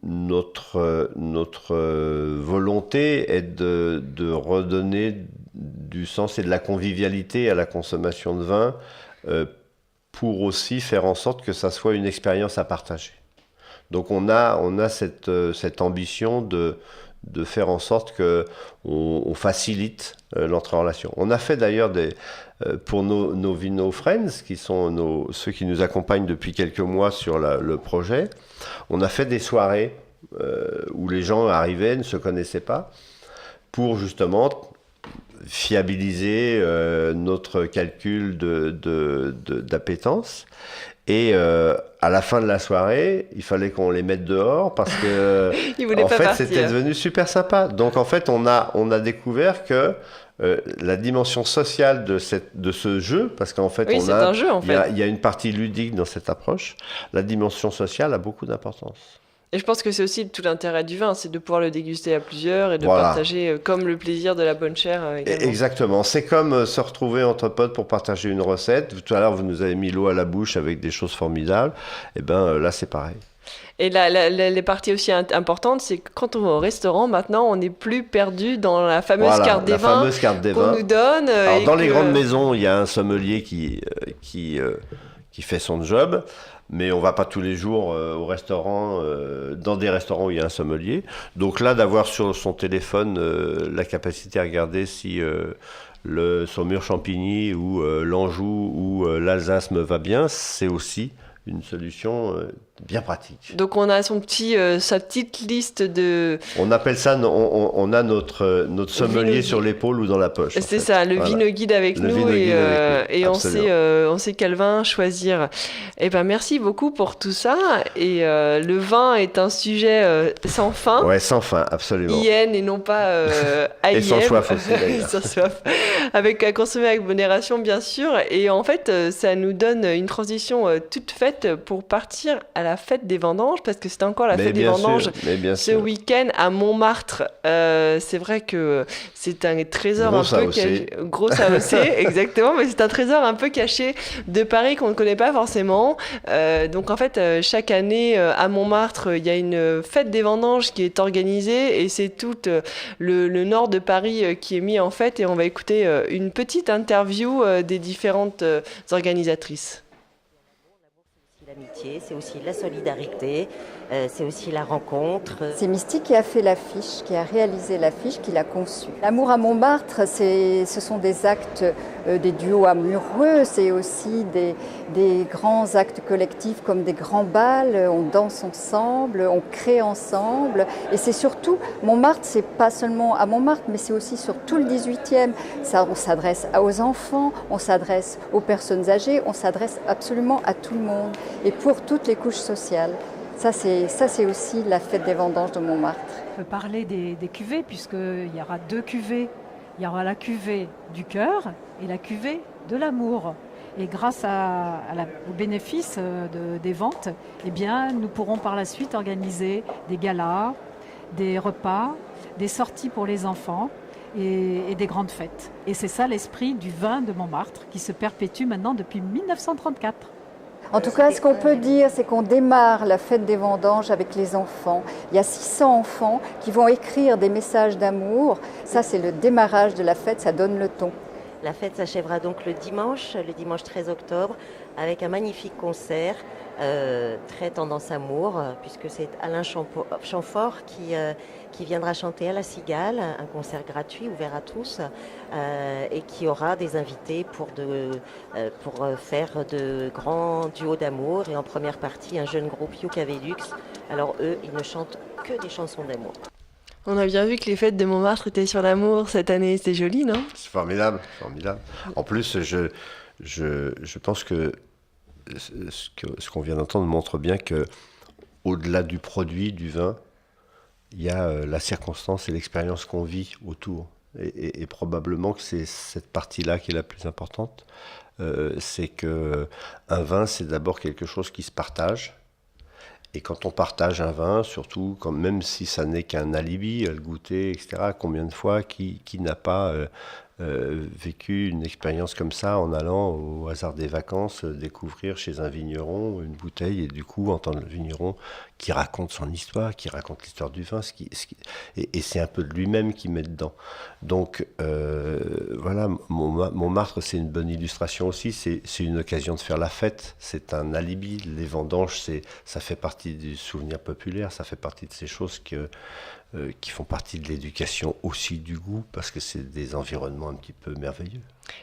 Notre volonté est de redonner du sens et de la convivialité à la consommation de vin pour aussi faire en sorte que ça soit une expérience à partager. Donc on a cette ambition de faire en sorte qu'on facilite l'entrée en relation. On a fait d'ailleurs pour nos Vino Friends, qui sont ceux qui nous accompagnent depuis quelques mois sur le projet, on a fait des soirées où les gens arrivaient, ne se connaissaient pas, pour justement fiabiliser notre calcul d'appétence. Et à la fin de la soirée, il fallait qu'on les mette dehors parce que en fait, c'était devenu super sympa. Donc en fait, on a découvert que la dimension sociale de ce jeu, parce qu'en fait, oui, un jeu, en fait. Il y a une partie ludique dans cette approche. La dimension sociale a beaucoup d'importance. Et je pense que c'est aussi tout l'intérêt du vin, c'est de pouvoir le déguster à plusieurs et de partager comme le plaisir de la bonne chère également. Exactement, c'est comme se retrouver entre potes pour partager une recette. Tout à l'heure, vous nous avez mis l'eau à la bouche avec des choses formidables. Et bien là, c'est pareil. Et les parties aussi importantes, c'est que quand on va au restaurant, maintenant, on n'est plus perdu dans la fameuse carte des vins qu'on nous donne. Alors, dans les grandes maisons, il y a un sommelier qui fait son job. Mais on ne va pas tous les jours au restaurant, dans des restaurants où il y a un sommelier. Donc là, d'avoir sur son téléphone la capacité à regarder si le Saumur-Champigny ou l'Anjou ou l'Alsace me va bien, c'est aussi une solution bien pratique. Donc on a sa petite liste de... On appelle ça, on a notre sommelier sur l'épaule ou dans la poche. C'est ça, le vino-guide avec nous et on sait quel vin choisir. Eh ben merci beaucoup pour tout ça. Et le vin est un sujet sans fin. Ouais, sans fin, absolument. IN et non pas AIM. Et sans soif aussi d'ailleurs. Sans soif. À consommer avec modération bien sûr. Et en fait, ça nous donne une transition toute faite pour partir à la fête des vendanges, parce que c'était encore la fête des vendanges ce week-end à Montmartre. C'est vrai que c'est un trésor gros un peu caché. Gros AOC, exactement, mais c'est un trésor un peu caché de Paris qu'on ne connaît pas forcément. Donc en fait, chaque année à Montmartre, il y a une fête des vendanges qui est organisée et c'est tout le nord de Paris qui est mis en fête, et on va écouter une petite interview des différentes organisatrices. L'amitié, c'est aussi la solidarité, c'est aussi la rencontre. C'est Mystique qui a fait l'affiche, qui a réalisé l'affiche, qui l'a conçue. L'amour à Montmartre, ce sont des actes, des duos amoureux, c'est aussi des grands actes collectifs comme des grands bals, on danse ensemble, on crée ensemble. Et c'est surtout, Montmartre, c'est pas seulement à Montmartre, mais c'est aussi sur tout le 18e. On s'adresse aux enfants, on s'adresse aux personnes âgées, on s'adresse absolument à tout le monde. Et pour toutes les couches sociales. Ça, c'est aussi la fête des vendanges de Montmartre. On peut parler des cuvées, puisqu'il y aura 2 cuvées. Il y aura la cuvée du cœur et la cuvée de l'amour. Et grâce au bénéfice des ventes, eh bien, nous pourrons par la suite organiser des galas, des repas, des sorties pour les enfants et des grandes fêtes. Et c'est ça l'esprit du vin de Montmartre qui se perpétue maintenant depuis 1934. En tout cas, ce qu'on peut dire, c'est qu'on démarre la fête des vendanges avec les enfants. Il y a 600 enfants qui vont écrire des messages d'amour. Ça, c'est le démarrage de la fête, ça donne le ton. La fête s'achèvera donc le dimanche 13 octobre, avec un magnifique concert très tendance amour, puisque c'est Alain Chamfort qui viendra chanter à la Cigale, un concert gratuit ouvert à tous, et qui aura des invités pour faire de grands duos d'amour, et en première partie un jeune groupe Yucca Velux. Alors eux, ils ne chantent que des chansons d'amour. On a bien vu que les fêtes de Montmartre étaient sur l'amour cette année, c'est joli, non ? C'est formidable, formidable. En plus, je pense que ce qu'on vient d'entendre montre bien que, au-delà du produit, du vin, il y a la circonstance et l'expérience qu'on vit autour. Et probablement que c'est cette partie-là qui est la plus importante. C'est qu'un vin, c'est d'abord quelque chose qui se partage. Et quand on partage un vin, surtout, même si ça n'est qu'un alibi, à le goûter, etc., combien de fois qui n'a pas vécu une expérience comme ça en allant au hasard des vacances découvrir chez un vigneron une bouteille et du coup entendre le vigneron qui raconte son histoire, qui raconte l'histoire du vin, et c'est un peu de lui-même qu'il met dedans. Donc voilà, Montmartre, c'est une bonne illustration aussi, c'est une occasion de faire la fête, c'est un alibi, les vendanges, ça fait partie du souvenir populaire, ça fait partie de ces choses qui font partie de l'éducation aussi du goût, parce que c'est des environnements un petit peu merveilleux.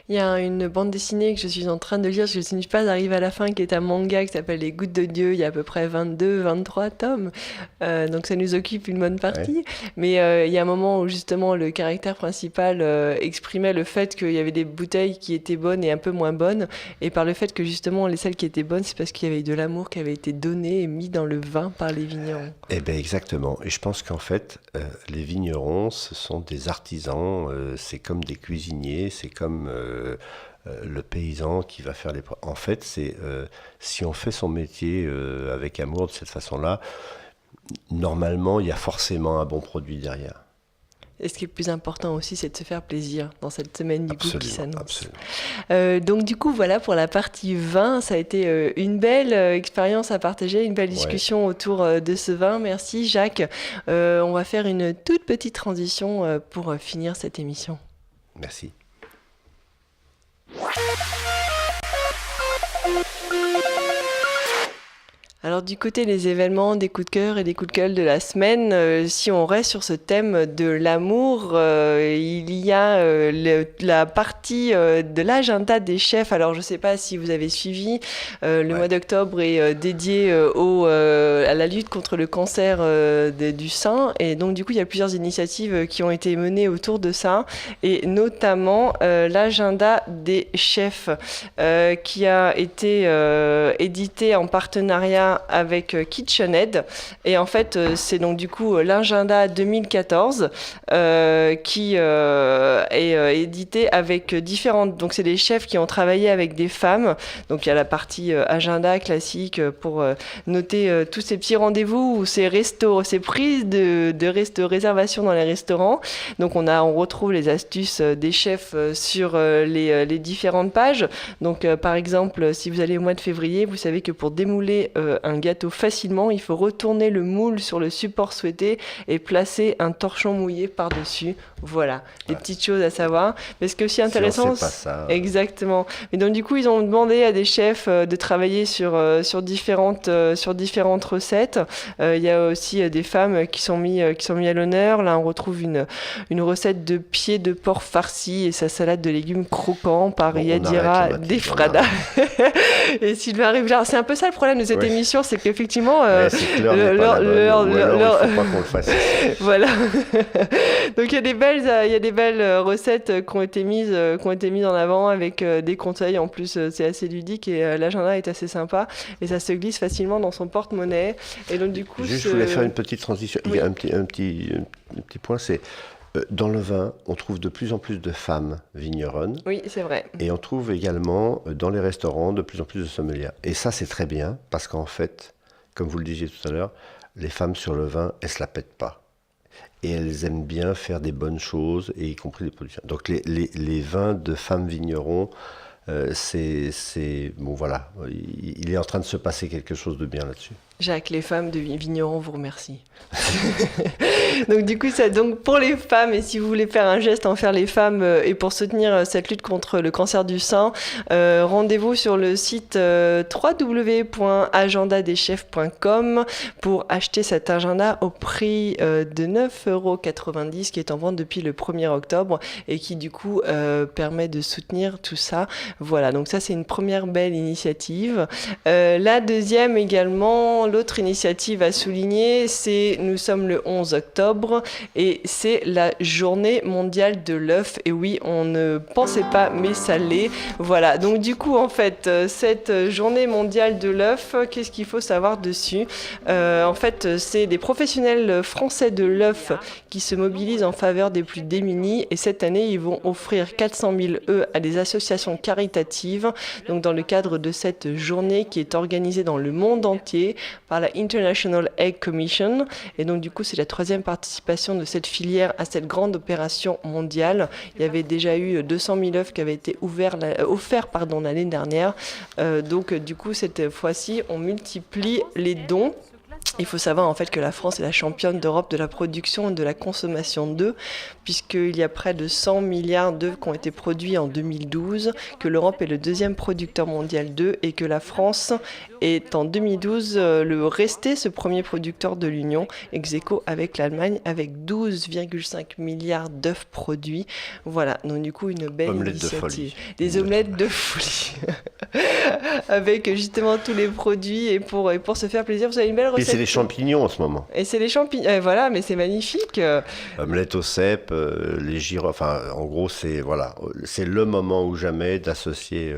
Il y a une bande dessinée que je suis en train de lire, je ne suis pas arrivée à la fin, qui est un manga qui s'appelle Les Gouttes de Dieu. Il y a à peu près 23 tomes, donc ça nous occupe une bonne partie. Ouais. Mais il y a un moment où justement le caractère principal exprimait le fait qu'il y avait des bouteilles qui étaient bonnes et un peu moins bonnes, et par le fait que justement celles qui étaient bonnes, c'est parce qu'il y avait de l'amour qui avait été donné et mis dans le vin par les vignerons. Eh bien exactement, et je pense qu'en fait les vignerons, ce sont des artisans, c'est comme des cuisiniers, c'est comme le paysan qui va faire les... En fait, si on fait son métier avec amour de cette façon-là, normalement, il y a forcément un bon produit derrière. Et ce qui est le plus important aussi, c'est de se faire plaisir dans cette semaine du goût qui s'annonce. Absolument. Donc du coup, voilà pour la partie vin. Ça a été une belle expérience à partager, une belle discussion autour de ce vin. Merci Jacques. On va faire une toute petite transition pour finir cette émission. Merci. Alors du côté des événements, des coups de cœur et des coups de gueule de la semaine, si on reste sur ce thème de l'amour, il y a la partie de l'agenda des chefs. Alors je ne sais pas si vous avez suivi, le mois d'octobre est dédié à la lutte contre le cancer du sein. Et donc du coup il y a plusieurs initiatives qui ont été menées autour de ça, et notamment l'agenda des chefs qui a été édité en partenariat avec KitchenAid, et en fait c'est donc du coup l'agenda 2014 qui est édité avec différentes, donc c'est des chefs qui ont travaillé avec des femmes, donc il y a la partie agenda classique pour noter tous ces petits rendez-vous ou ces prises de réservation dans les restaurants. Donc on retrouve les astuces des chefs sur les différentes pages. Donc par exemple, si vous allez au mois de février, vous savez que pour démouler un gâteau facilement, il faut retourner le moule sur le support souhaité et placer un torchon mouillé par-dessus. Voilà, des petites choses à savoir. Mais ce qui est aussi intéressant, si on sait pas ça, exactement. Mais donc du coup, ils ont demandé à des chefs de travailler sur différentes recettes. Il y a aussi des femmes qui sont mis à l'honneur. Là, on retrouve une recette de pied de porc farci et sa salade de légumes croquants par Yadira Defrada et Sylvain Rivard. C'est un peu ça le problème de cette émission, c'est qu'effectivement c'est que l'heure n'est pas la bonne, ou alors il faut pas qu'on le fasse. Voilà. Donc il y a des belles recettes qui ont été mises en avant avec des conseils. En plus, c'est assez ludique et l'agenda est assez sympa et ça se glisse facilement dans son porte-monnaie. Et donc du coup, je voulais faire une petite transition. Oui. Il y a un petit point, c'est dans le vin, on trouve de plus en plus de femmes vigneronnes. Oui, c'est vrai. Et on trouve également dans les restaurants de plus en plus de sommelières. Et ça, c'est très bien parce qu'en fait, comme vous le disiez tout à l'heure, les femmes sur le vin, elles se la pètent pas. Et elles aiment bien faire des bonnes choses, et y compris des productions. Donc les vins de femmes vignerons, bon voilà, il est en train de se passer quelque chose de bien là-dessus. Jacques, les femmes de vignerons vous remercient. Donc du coup, donc pour les femmes, et si vous voulez faire un geste envers les femmes et pour soutenir cette lutte contre le cancer du sein, rendez-vous sur le site www.agendadechefs.com pour acheter cet agenda au prix de 9,90 € qui est en vente depuis le 1er octobre et qui du coup permet de soutenir tout ça. Voilà, donc ça c'est une première belle initiative. La deuxième également, l'autre initiative à souligner, c'est nous sommes le 11 octobre et c'est la journée mondiale de l'œuf. Et oui, on ne pensait pas, mais ça l'est. Voilà, donc du coup, en fait, cette journée mondiale de l'œuf, qu'est-ce qu'il faut savoir dessus ? En fait, c'est des professionnels français de l'œuf qui se mobilisent en faveur des plus démunis. Et cette année, ils vont offrir 400 000 œufs à des associations caritatives. Donc dans le cadre de cette journée qui est organisée dans le monde entier par la International Egg Commission. Et donc du coup, c'est la 3e participation de cette filière à cette grande opération mondiale. Il y avait déjà eu 200 000 œufs qui avaient été offerts l'année dernière. Donc du coup, cette fois-ci, on multiplie les dons. Il faut savoir en fait que la France est la championne d'Europe de la production et de la consommation d'œufs, puisqu'il y a près de 100 milliards d'œufs qui ont été produits en 2012, que l'Europe est le 2e producteur mondial d'œufs et que la France est en 2012 resté ce premier producteur de l'Union, ex-aequo avec l'Allemagne, avec 12,5 milliards d'œufs produits. Voilà, donc du coup une belle initiative. Des omelettes de folie. Avec justement tous les produits et pour se faire plaisir. Vous avez une belle recette. Et c'est les champignons en ce moment. Et c'est les champignons, voilà, mais c'est magnifique. Omelette au cèpe, les girofles, enfin en gros c'est le moment ou jamais d'associer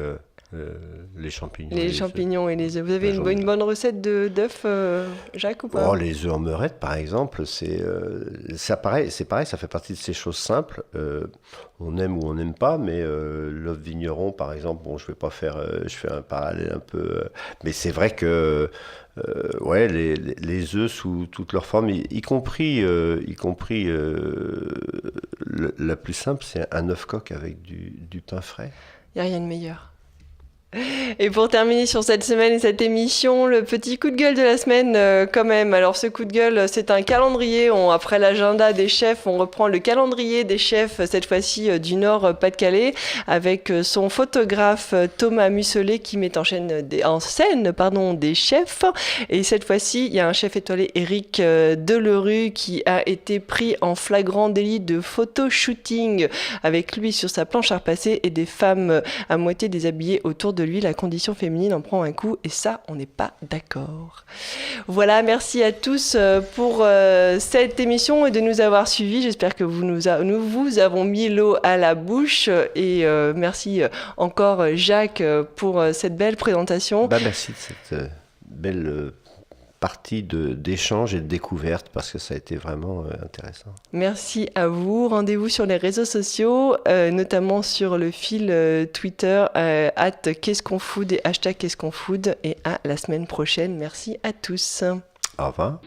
les champignons. Les champignons et les œufs. Vous avez une bonne recette d'œufs, Jacques, ou pas ? Les œufs en meurette, par exemple, c'est pareil, ça fait partie de ces choses simples. On aime ou on n'aime pas, mais l'œuf vigneron, par exemple, bon, je fais un parallèle un peu, mais c'est vrai que les œufs sous toutes leurs formes, y compris la plus simple, c'est un œuf coq avec du pain frais. Il n'y a rien de meilleur. Et pour terminer sur cette semaine et cette émission, le petit coup de gueule de la semaine quand même. Alors ce coup de gueule, c'est un calendrier. Après l'agenda des chefs, on reprend le calendrier des chefs, cette fois-ci du Nord Pas-de-Calais, avec son photographe Thomas Musselet qui met en scène des chefs. Et cette fois-ci, il y a un chef étoilé, Éric Delerue, qui a été pris en flagrant délit de photo-shooting avec lui sur sa planche à repasser et des femmes à moitié déshabillées autour de lui. La condition féminine en prend un coup et ça, on n'est pas d'accord. Voilà, merci à tous pour cette émission et de nous avoir suivis. J'espère que nous vous avons mis l'eau à la bouche et merci encore Jacques pour cette belle présentation. Merci de cette belle partie d'échange et de découverte parce que ça a été vraiment intéressant. Merci à vous. Rendez-vous sur les réseaux sociaux, notamment sur le fil Twitter @qu'est-ce-qu'on food et #qu'est-ce-qu'on food et à la semaine prochaine. Merci à tous. Au revoir.